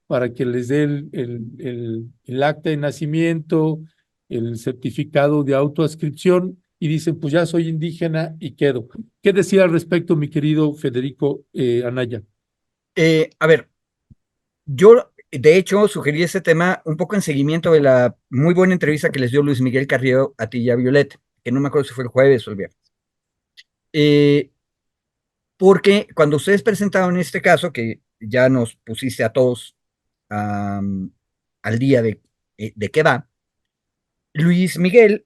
[SPEAKER 1] para que les dé el acta de nacimiento, el certificado de autoadscripción, y dicen, pues ya soy indígena y quedo. ¿Qué decía al respecto, mi querido Federico Anaya?
[SPEAKER 4] A ver, yo de hecho sugerí ese tema un poco en seguimiento de la muy buena entrevista que les dio Luis Miguel Carriero a ti y a Violeta, que no me acuerdo si fue el jueves o el viernes. Porque cuando ustedes presentaron este caso, que ya nos pusiste a todos al día de qué va, Luis Miguel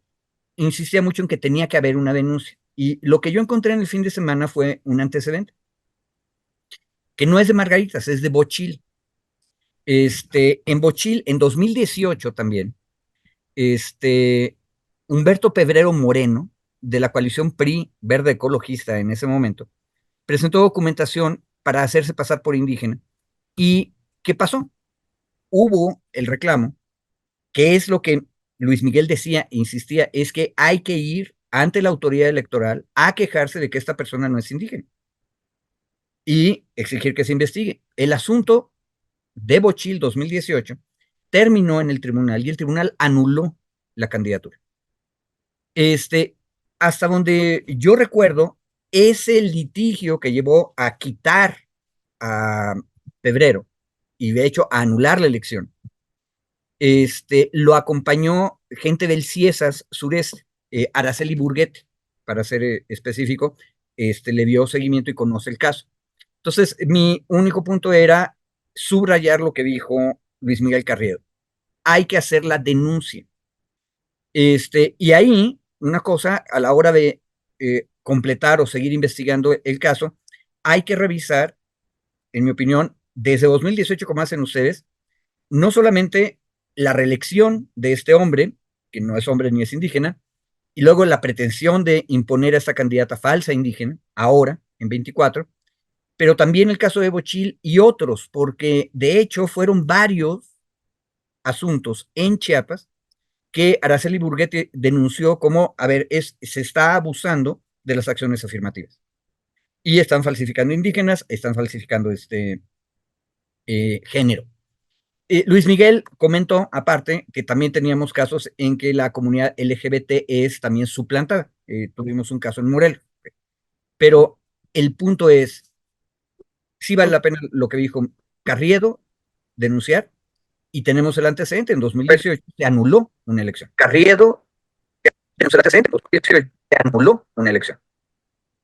[SPEAKER 4] insistía mucho en que tenía que haber una denuncia. Y lo que yo encontré en el fin de semana fue un antecedente, que no es de Margaritas, es de Bochil. En Bochil, en 2018 también, Humberto Pebrero Moreno, de la coalición PRI Verde Ecologista en ese momento, presentó documentación para hacerse pasar por indígena. ¿Y qué pasó? Hubo el reclamo, que es lo que Luis Miguel decía, insistía, es que hay que ir ante la autoridad electoral a quejarse de que esta persona no es indígena y exigir que se investigue. El asunto de Bochil 2018 terminó en el tribunal y el tribunal anuló la candidatura. Hasta donde yo recuerdo, ese litigio que llevó a quitar a Febrero y de hecho a anular la elección, lo acompañó gente del CIESAS Sureste, Araceli Burguete, para ser específico, le dio seguimiento y conoce el caso. Entonces, mi único punto era subrayar lo que dijo Luis Miguel Carriero. Hay que hacer la denuncia. Y ahí, una cosa, a la hora de completar o seguir investigando el caso, hay que revisar, en mi opinión, desde 2018, como hacen ustedes, no solamente la reelección de este hombre, que no es hombre ni es indígena, y luego la pretensión de imponer a esta candidata falsa indígena, ahora, en 24, pero también el caso de Bochil y otros, porque de hecho fueron varios asuntos en Chiapas que Araceli Burguete denunció como, a ver, se está abusando de las acciones afirmativas. Y están falsificando indígenas, están falsificando género. Luis Miguel comentó, aparte, que también teníamos casos en que la comunidad LGBT es también suplantada. Tuvimos un caso en Morelos. Pero el punto es, sí vale la pena lo que dijo Carriedo, denunciar, y tenemos el antecedente. En 2018 se anuló una elección. Carriedo, tenemos el antecedente, en 2018 se anuló una elección.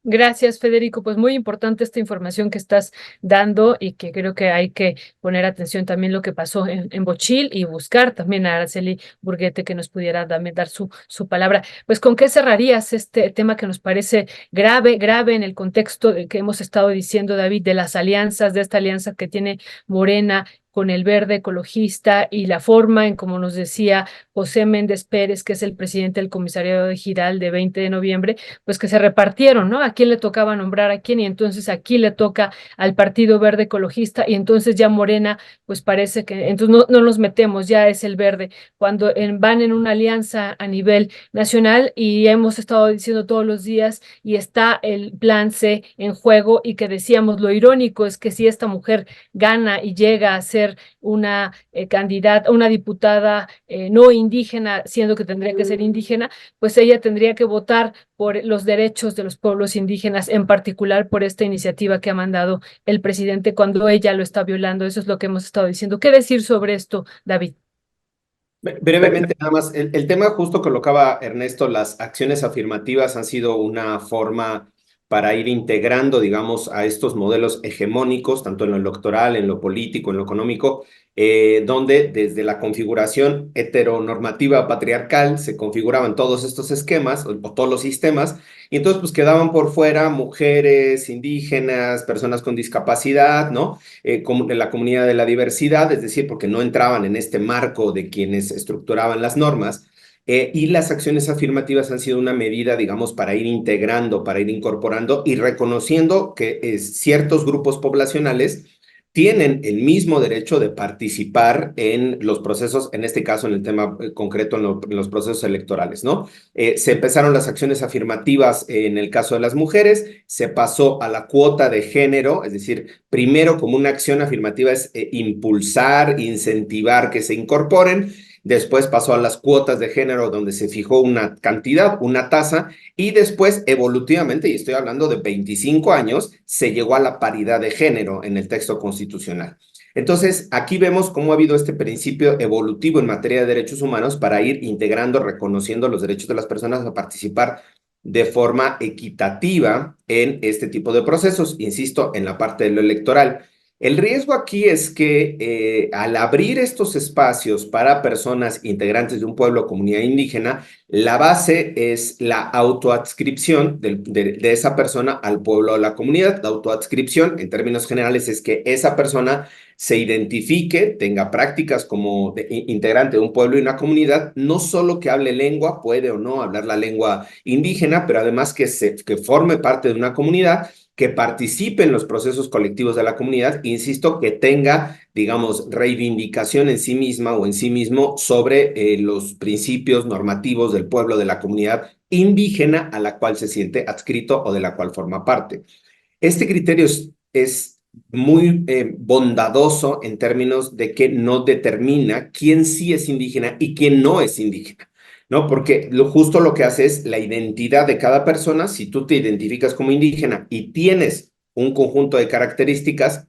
[SPEAKER 2] Gracias, Federico. Pues muy importante esta información que estás dando y que creo que hay que poner atención también lo que pasó en Bochil y buscar también a Araceli Burguete que nos pudiera también dar su palabra. Pues, ¿con qué cerrarías este tema que nos parece grave en el contexto que hemos estado diciendo, David, de las alianzas, de esta alianza que tiene Morena con el Verde Ecologista y la forma en, como nos decía José Méndez Pérez, que es el presidente del Comisariado Giral de 20 de noviembre, pues que se repartieron, ¿no? A quién le tocaba nombrar a quién, y entonces aquí le toca al Partido Verde Ecologista, y entonces ya Morena, pues parece que, entonces no nos metemos, ya es el Verde, cuando van en una alianza a nivel nacional, y hemos estado diciendo todos los días, y está el plan C en juego, y que decíamos, lo irónico es que si esta mujer gana y llega a ser una candidata, una diputada no indígena, siendo que tendría que ser indígena, pues ella tendría que votar por los derechos de los pueblos indígenas, en particular por esta iniciativa que ha mandado el presidente cuando ella lo está violando. Eso es lo que hemos estado diciendo. ¿Qué decir sobre esto, David?
[SPEAKER 3] Brevemente, nada más, el tema justo colocaba Ernesto, las acciones afirmativas han sido una forma para ir integrando, digamos, a estos modelos hegemónicos, tanto en lo electoral, en lo político, en lo económico, donde desde la configuración heteronormativa patriarcal se configuraban todos estos esquemas o todos los sistemas, y entonces pues quedaban por fuera mujeres, indígenas, personas con discapacidad, ¿no? De la comunidad de la diversidad, es decir, porque no entraban en este marco de quienes estructuraban las normas. Y las acciones afirmativas han sido una medida, digamos, para ir integrando, para ir incorporando y reconociendo que ciertos grupos poblacionales tienen el mismo derecho de participar en los procesos, en este caso en el tema concreto, en los procesos electorales, ¿no? Se empezaron las acciones afirmativas en el caso de las mujeres, se pasó a la cuota de género, es decir, primero como una acción afirmativa es impulsar, incentivar que se incorporen. Después pasó a las cuotas de género, donde se fijó una cantidad, una tasa, y después evolutivamente, y estoy hablando de 25 años, se llegó a la paridad de género en el texto constitucional. Entonces, aquí vemos cómo ha habido este principio evolutivo en materia de derechos humanos para ir integrando, reconociendo los derechos de las personas a participar de forma equitativa en este tipo de procesos, insisto, en la parte de lo electoral. El riesgo aquí es que al abrir estos espacios para personas integrantes de un pueblo o comunidad indígena, la base es la autoadscripción de esa persona al pueblo o la comunidad. La autoadscripción, en términos generales, es que esa persona se identifique, tenga prácticas como integrante de un pueblo y una comunidad, no solo que hable lengua, puede o no hablar la lengua indígena, pero además que forme parte de una comunidad, que participe en los procesos colectivos de la comunidad, insisto, que tenga, digamos, reivindicación en sí misma o en sí mismo sobre los principios normativos del pueblo, de la comunidad indígena a la cual se siente adscrito o de la cual forma parte. Este criterio es muy bondadoso en términos de que no determina quién sí es indígena y quién no es indígena, ¿no? Porque justo lo que hace es la identidad de cada persona. Si tú te identificas como indígena y tienes un conjunto de características,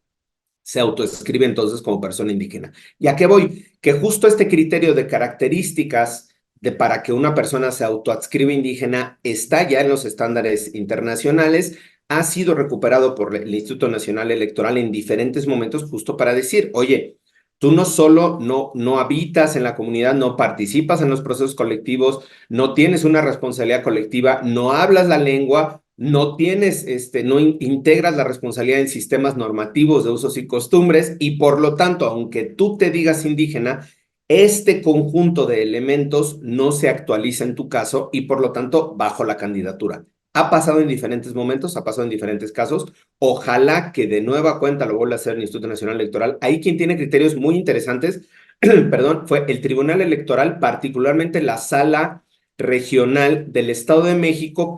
[SPEAKER 3] se autoescribe entonces como persona indígena. ¿Y a qué voy? Que justo este criterio de características para que una persona se autoadscriba indígena está ya en los estándares internacionales, ha sido recuperado por el Instituto Nacional Electoral en diferentes momentos justo para decir, oye, tú no solo no habitas en la comunidad, no participas en los procesos colectivos, no tienes una responsabilidad colectiva, no hablas la lengua, no tienes, no integras la responsabilidad en sistemas normativos de usos y costumbres, y por lo tanto, aunque tú te digas indígena, este conjunto de elementos no se actualiza en tu caso y por lo tanto bajo la candidatura. Ha pasado en diferentes momentos, ha pasado en diferentes casos. Ojalá que de nueva cuenta lo vuelva a hacer el Instituto Nacional Electoral. Ahí quien tiene criterios muy interesantes, perdón, fue el Tribunal Electoral, particularmente la Sala Regional del Estado de México,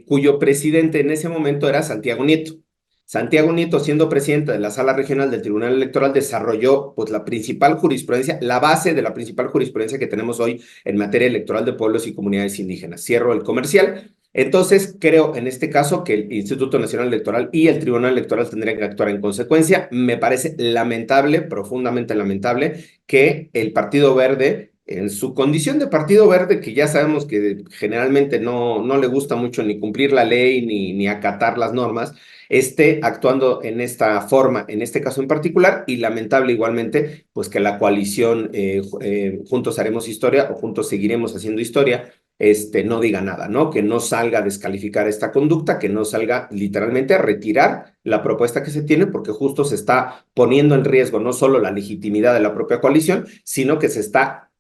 [SPEAKER 3] cuyo presidente en ese momento era Santiago Nieto. Santiago Nieto, siendo presidente de la Sala Regional del Tribunal Electoral, desarrolló pues la principal jurisprudencia, la base de la principal jurisprudencia que tenemos hoy en materia electoral de pueblos y comunidades indígenas. Cierro el comercial. Entonces, creo en este caso que el Instituto Nacional Electoral y el Tribunal Electoral tendrían que actuar en consecuencia. Me parece lamentable, profundamente lamentable, que el Partido Verde, en su condición de Partido Verde, que ya sabemos que generalmente no le gusta mucho ni cumplir la ley ni acatar las normas, esté actuando en esta forma, en este caso en particular, y lamentable igualmente, pues que la coalición Juntos Haremos Historia o Juntos Seguiremos Haciendo Historia, no diga nada, ¿no? Que no salga a descalificar esta conducta, que no salga literalmente a retirar la propuesta que se tiene, porque justo se está poniendo en riesgo no solo la legitimidad de la propia coalición, sino que se está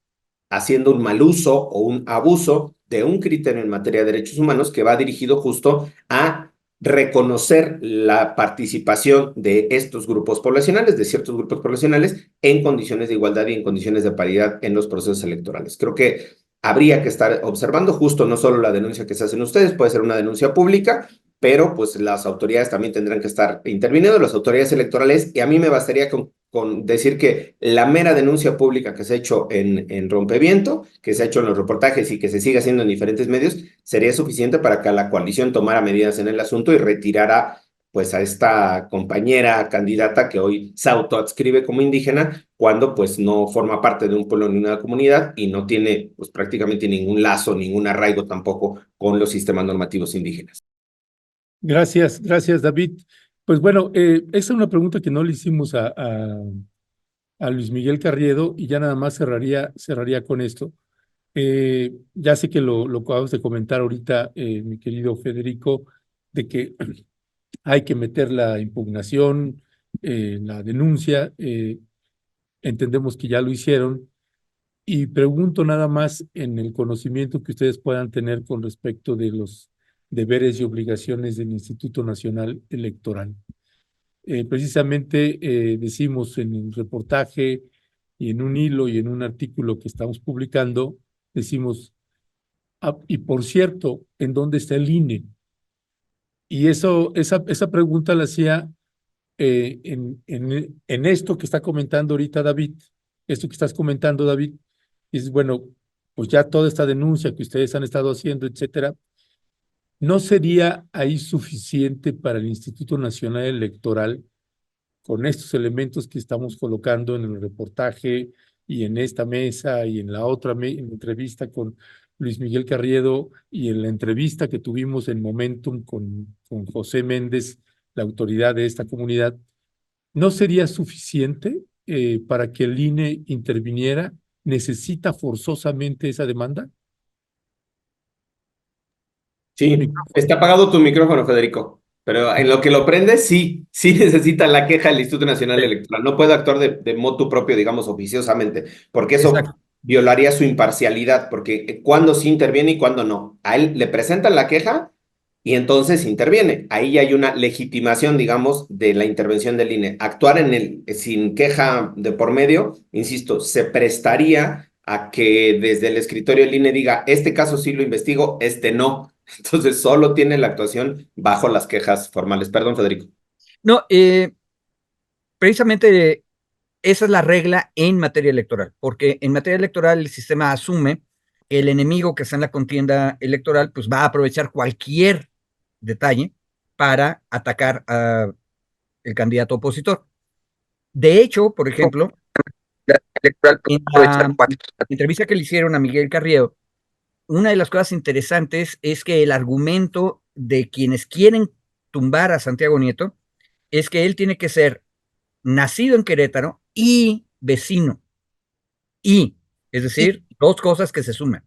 [SPEAKER 3] haciendo un mal uso o un abuso de un criterio en materia de derechos humanos que va dirigido justo a reconocer la participación de estos grupos poblacionales, de ciertos grupos poblacionales, en condiciones de igualdad y en condiciones de paridad en los procesos electorales. Creo que habría que estar observando justo no solo la denuncia que se hacen ustedes, puede ser una denuncia pública, pero pues las autoridades también tendrán que estar interviniendo, las autoridades electorales, y a mí me bastaría con decir que la mera denuncia pública que se ha hecho en Rompeviento, que se ha hecho en los reportajes y que se sigue haciendo en diferentes medios, sería suficiente para que la coalición tomara medidas en el asunto y retirara pues a esta compañera candidata que hoy se autoadscribe como indígena cuando pues no forma parte de un pueblo ni una comunidad y no tiene pues prácticamente ningún lazo, ningún arraigo tampoco con los sistemas normativos indígenas.
[SPEAKER 1] Gracias, gracias, David. Pues bueno, esa es una pregunta que no le hicimos a Luis Miguel Carriedo y ya nada más cerraría con esto. Ya sé que lo acabas de comentar ahorita, mi querido Federico, de que hay que meter la impugnación, la denuncia. Entendemos que ya lo hicieron. Y pregunto nada más en el conocimiento que ustedes puedan tener con respecto de los deberes y obligaciones del Instituto Nacional Electoral. Precisamente decimos en el reportaje y en un hilo y en un artículo que estamos publicando, decimos, y por cierto, ¿en dónde está el INE? Y esa pregunta la hacía en esto que está comentando ahorita David, esto que estás comentando, David, es bueno, pues ya toda esta denuncia que ustedes han estado haciendo, etcétera, ¿no sería ahí suficiente para el Instituto Nacional Electoral con estos elementos que estamos colocando en el reportaje y en esta mesa y en la otra entrevista con Luis Miguel Carriedo y en la entrevista que tuvimos en Momentum con José Méndez, la autoridad de esta comunidad? ¿No sería suficiente para que el INE interviniera? ¿Necesita forzosamente esa demanda?
[SPEAKER 3] Sí, está apagado tu micrófono, Federico, pero en lo que lo prendes, sí, sí necesita la queja del Instituto Nacional
[SPEAKER 4] Sí,
[SPEAKER 3] Electoral. No puede actuar de motu propio, digamos, oficiosamente, porque eso
[SPEAKER 4] exacto.
[SPEAKER 3] violaría su imparcialidad, porque cuándo sí interviene y cuándo no. A él le presentan la queja y entonces interviene. Ahí ya hay una legitimación, digamos, de la intervención del INE. Actuar sin queja de por medio, insisto, se prestaría a que desde el escritorio del INE diga, este caso sí lo investigo, este no. Entonces solo tiene la actuación bajo las quejas formales. Perdón, Federico.
[SPEAKER 4] No, precisamente esa es la regla en materia electoral, porque en materia electoral el sistema asume que el enemigo que está en la contienda electoral pues va a aprovechar cualquier detalle para atacar al candidato opositor. De hecho, por ejemplo,
[SPEAKER 5] Electoral
[SPEAKER 4] en
[SPEAKER 5] aprovechar
[SPEAKER 4] la entrevista que le hicieron a Miguel Carriero, una de las cosas interesantes es que el argumento de quienes quieren tumbar a Santiago Nieto es que él tiene que ser nacido en Querétaro y vecino. Es decir, dos cosas que se suman.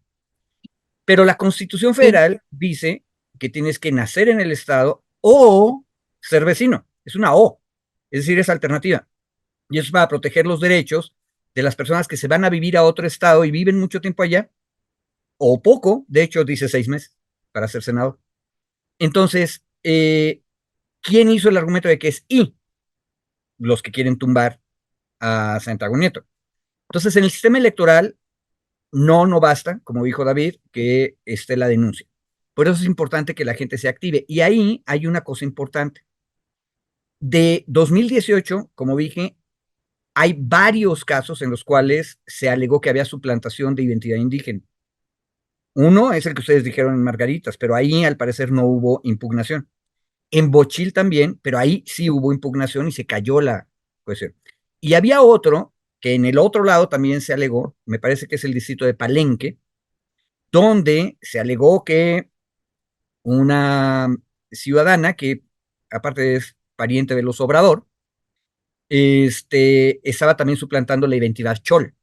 [SPEAKER 4] Pero la Constitución Federal dice que tienes que nacer en el Estado o ser vecino. Es una O, es decir, es alternativa. Y eso es para proteger los derechos de las personas que se van a vivir a otro estado y viven mucho tiempo allá, o poco, de hecho dice 6 meses para ser senador. Entonces, ¿quién hizo el argumento de que es I? Los que quieren tumbar a Santiago Nieto. Entonces, en el sistema electoral no basta, como dijo David, que esté la denuncia. Por eso es importante que la gente se active. Y ahí hay una cosa importante. De 2018, como dije, hay varios casos en los cuales se alegó que había suplantación de identidad indígena. Uno es el que ustedes dijeron en Margaritas, pero ahí al parecer no hubo impugnación. En Bochil también, pero ahí sí hubo impugnación y se cayó la cuestión. Y había otro que en el otro lado también se alegó, me parece que es el distrito de Palenque, donde se alegó que una ciudadana que aparte es pariente de los Obrador, estaba también suplantando la identidad Chol.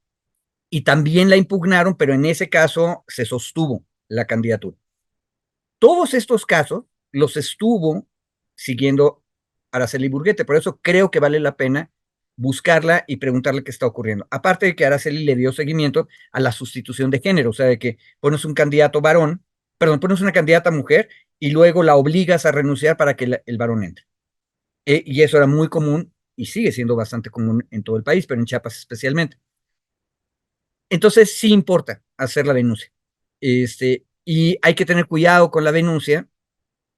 [SPEAKER 4] Y también la impugnaron, pero en ese caso se sostuvo la candidatura. Todos estos casos los estuvo siguiendo Araceli Burguete, por eso creo que vale la pena buscarla y preguntarle qué está ocurriendo. Aparte de que Araceli le dio seguimiento a la sustitución de género, o sea, de que pones un candidato varón, perdón, pones una candidata mujer y luego la obligas a renunciar para que el varón entre. Y eso era muy común y sigue siendo bastante común en todo el país, pero en Chiapas especialmente. Entonces sí importa hacer la denuncia. Y hay que tener cuidado con la denuncia.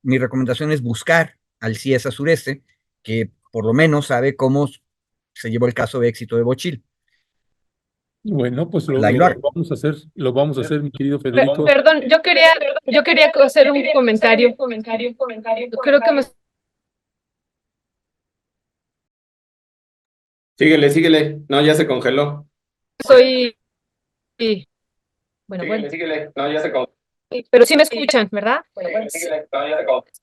[SPEAKER 4] Mi recomendación es buscar al CIESA Sureste, que por lo menos sabe cómo se llevó el caso de éxito de Bochil.
[SPEAKER 1] Bueno, pues
[SPEAKER 4] Ahí lo haga.
[SPEAKER 1] lo vamos a hacer, mi querido Federico.
[SPEAKER 2] Perdón, yo quería hacer un comentario. Creo que me
[SPEAKER 3] Síguele, síguele. No, ya se congeló.
[SPEAKER 2] estoy. Bueno,
[SPEAKER 3] Síguele, síguele. No, ya se congeló.
[SPEAKER 2] Pero sí me escuchan, ¿verdad?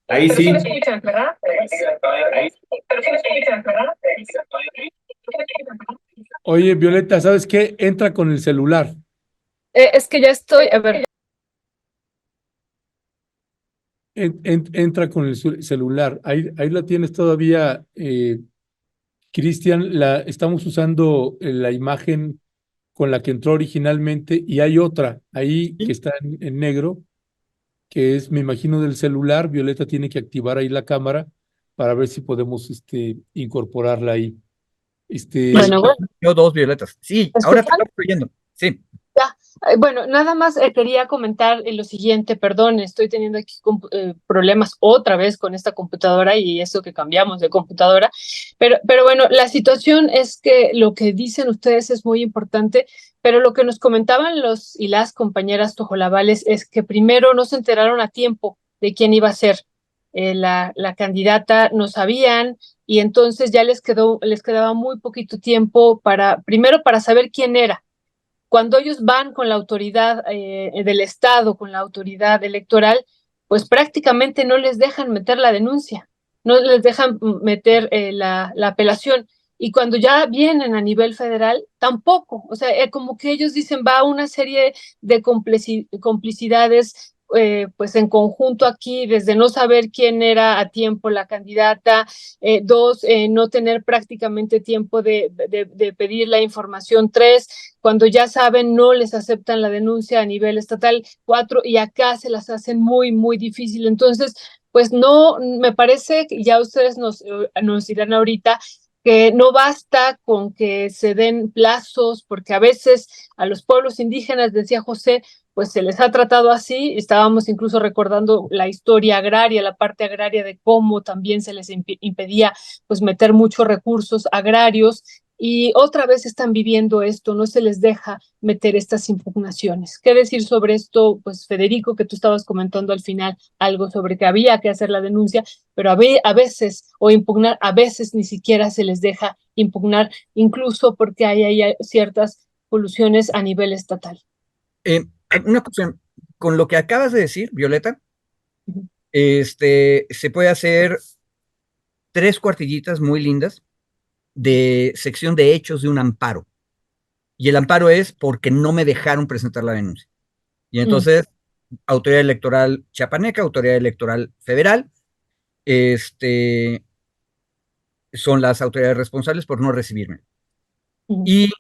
[SPEAKER 3] Ahí
[SPEAKER 2] Pero sí me
[SPEAKER 3] sí.
[SPEAKER 2] escuchan, ¿verdad? Pero sí me escuchan, ¿verdad?
[SPEAKER 1] Oye, Violeta, ¿sabes qué? Entra con el celular.
[SPEAKER 2] Es que ya estoy, a ver,
[SPEAKER 1] Entra con el celular. Ahí la tienes todavía, Cristian. Estamos usando la imagen con la que entró originalmente y hay otra ahí que
[SPEAKER 4] Sí.
[SPEAKER 1] está en negro, que es, me imagino, del celular. Violeta tiene que activar ahí la cámara para ver si podemos incorporarla ahí.
[SPEAKER 4] Pues
[SPEAKER 2] bueno, bueno,
[SPEAKER 4] yo dos violetas. Sí,
[SPEAKER 2] ¿me
[SPEAKER 4] ahora te
[SPEAKER 2] escuchan?
[SPEAKER 4] estamos oyendo. Sí.
[SPEAKER 2] Ya. Bueno, nada más quería comentar lo siguiente, perdón, estoy teniendo aquí problemas otra vez con esta computadora y eso que cambiamos de computadora, pero bueno, la situación es que lo que dicen ustedes es muy importante, pero lo que nos comentaban los y las compañeras tojolabales es que primero no se enteraron a tiempo de quién iba a ser la candidata, no sabían y entonces ya les quedaba muy poquito tiempo primero para saber quién era cuando ellos van con la autoridad del Estado, con la autoridad electoral, pues prácticamente no les dejan meter la denuncia, no les dejan meter la apelación. Y cuando ya vienen a nivel federal, tampoco. O sea, como que ellos dicen, va una serie de complicidades, pues en conjunto aquí, desde no saber quién era a tiempo la candidata, dos, no tener prácticamente tiempo de pedir la información, tres, cuando ya saben, no les aceptan la denuncia a nivel estatal, cuatro, y acá se las hacen muy, muy difícil. Entonces, pues no, me parece que ya ustedes nos dirán ahorita que no basta con que se den plazos, porque a veces a los pueblos indígenas, decía José, pues se les ha tratado así. Estábamos incluso recordando la historia agraria, la parte agraria de cómo también se les impedía pues meter muchos recursos agrarios y otra vez están viviendo esto, no se les deja meter estas impugnaciones. ¿Qué decir sobre esto? Pues Federico, que tú estabas comentando al final algo sobre que había que hacer la denuncia, pero a veces, o impugnar, a veces ni siquiera se les deja impugnar, incluso porque hay ciertas colusiones a nivel estatal.
[SPEAKER 4] Una cuestión, con lo que acabas de decir, Violeta,
[SPEAKER 2] Ujú.
[SPEAKER 4] se puede hacer 3 cuartillitas muy lindas de sección de hechos de un amparo. Y el amparo es porque no me dejaron presentar la denuncia. Y
[SPEAKER 2] Mm,
[SPEAKER 4] entonces, autoridad electoral chiapaneca, autoridad electoral federal, este, son las autoridades responsables por no recibirme.
[SPEAKER 2] mm,
[SPEAKER 4] Y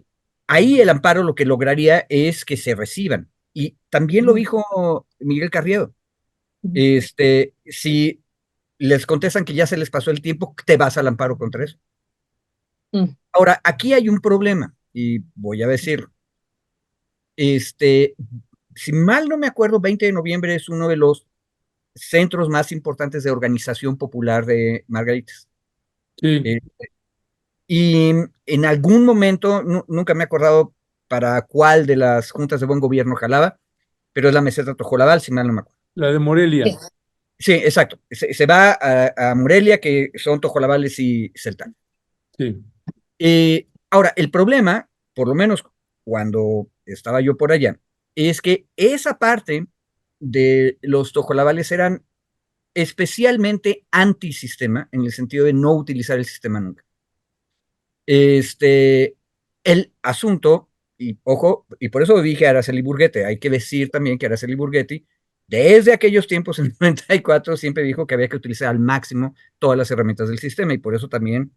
[SPEAKER 4] ahí el amparo lo que lograría es que se reciban. Y también lo
[SPEAKER 2] mm,
[SPEAKER 4] dijo Miguel Carriedo.
[SPEAKER 2] mm,
[SPEAKER 4] Si les contestan que ya se les pasó el tiempo, te vas al amparo contra eso.
[SPEAKER 2] mm,
[SPEAKER 4] Ahora, aquí hay un problema, y voy a decirlo. Este, si mal no me acuerdo, 20 de noviembre es uno de los centros más importantes de organización popular de Margaritas.
[SPEAKER 1] Sí,
[SPEAKER 4] Eh, y en algún momento, nunca me he acordado para cuál de las juntas de buen gobierno jalaba, pero es la meseta Tojolabal, si mal no me acuerdo.
[SPEAKER 1] la de Morelia.
[SPEAKER 2] sí,
[SPEAKER 4] Sí, exacto. Se va a Morelia, que son Tojolabales y Celtán.
[SPEAKER 1] Sí.
[SPEAKER 4] Ahora, el problema, por lo menos cuando estaba yo por allá, es que esa parte de los tojolabales eran especialmente antisistema, en el sentido de no utilizar el sistema nunca. Este, el asunto, y ojo, y por eso dije Araceli Burguete, hay que decir también que Araceli Burguetti, desde aquellos tiempos, en el 94, siempre dijo que había que utilizar al máximo todas las herramientas del sistema, y por eso también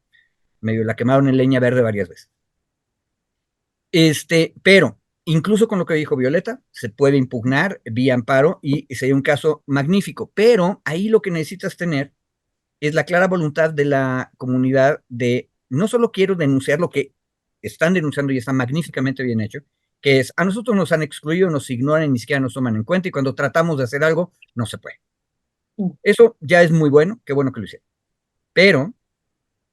[SPEAKER 4] medio la quemaron en leña verde varias veces. Pero incluso con lo que dijo Violeta, se puede impugnar vía amparo y sería un caso magnífico. Pero ahí lo que necesitas tener es la clara voluntad de la comunidad de no solo quiero denunciar lo que están denunciando y está magníficamente bien hecho, que es a nosotros nos han excluido, nos ignoran, ni siquiera nos toman en cuenta y cuando tratamos de hacer algo, no se puede.
[SPEAKER 2] mm,
[SPEAKER 4] Eso ya es muy bueno, qué bueno que lo hicieron. Pero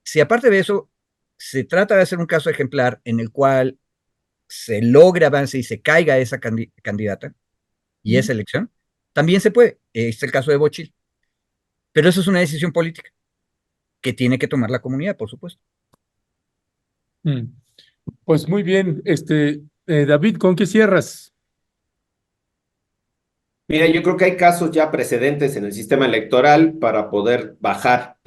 [SPEAKER 4] si aparte de eso se trata de hacer un caso ejemplar en el cual se logre avance y se caiga esa candidata y
[SPEAKER 2] mm.
[SPEAKER 4] esa elección, también se puede. Este es el caso de Bochil. Pero eso es una decisión política que tiene que tomar la comunidad, por supuesto.
[SPEAKER 1] Mm. Pues muy bien, David, ¿con qué cierras?
[SPEAKER 3] Mira, yo creo que hay casos ya precedentes en el sistema electoral para poder bajar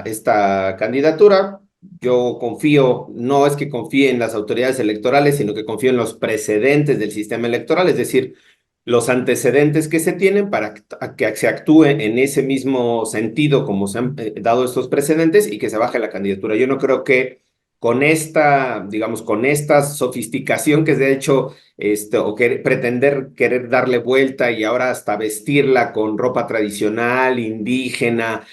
[SPEAKER 3] esta candidatura. Yo confío, no es que confíe en las autoridades electorales, sino que confío en los precedentes del sistema electoral, es decir, los antecedentes que se tienen para que se actúe en ese mismo sentido como se han dado estos precedentes y que se baje la candidatura. Yo no creo que con esta, digamos, con esta sofisticación que se ha hecho o pretender querer darle vuelta y ahora hasta vestirla con ropa tradicional, indígena,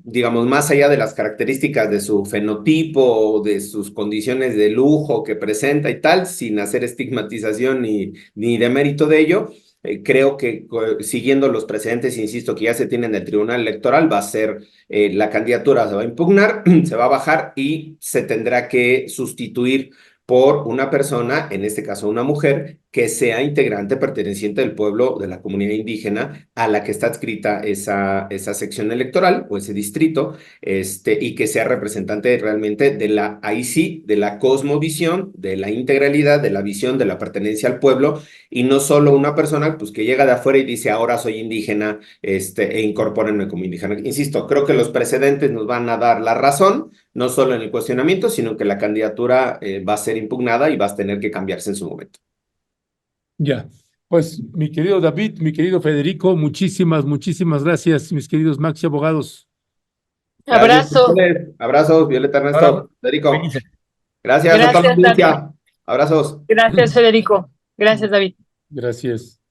[SPEAKER 3] digamos, más allá de las características de su fenotipo o de sus condiciones de lujo que presenta y tal, sin hacer estigmatización ni demérito de ello. Creo que siguiendo los precedentes, insisto, que ya se tienen del Tribunal Electoral, va a ser la candidatura, se va a impugnar, se va a bajar y se tendrá que sustituir por una persona, en este caso una mujer, que sea integrante perteneciente del pueblo, de la comunidad indígena a la que está adscrita esa sección electoral o ese distrito, y que sea representante realmente ahí sí, de la cosmovisión, de la integralidad, de la visión, de la pertenencia al pueblo, y no solo una persona pues, que llega de afuera y dice, ahora soy indígena, e incorpórenme como indígena. Insisto, creo que los precedentes nos van a dar la razón, no solo en el cuestionamiento, sino que la candidatura va a ser impugnada y va a tener que cambiarse en su momento.
[SPEAKER 1] Ya, pues mi querido David, mi querido Federico, muchísimas gracias, mis queridos Maxi abogados.
[SPEAKER 3] Gracias a
[SPEAKER 2] Abrazo.
[SPEAKER 3] ustedes. Abrazos, Violeta,
[SPEAKER 4] Ahora,
[SPEAKER 3] Ernesto, Federico.
[SPEAKER 4] felices.
[SPEAKER 3] Gracias a toda la
[SPEAKER 2] Gracias, David.
[SPEAKER 3] audiencia. Abrazos.
[SPEAKER 2] Gracias, Federico. Gracias, David.
[SPEAKER 1] Gracias.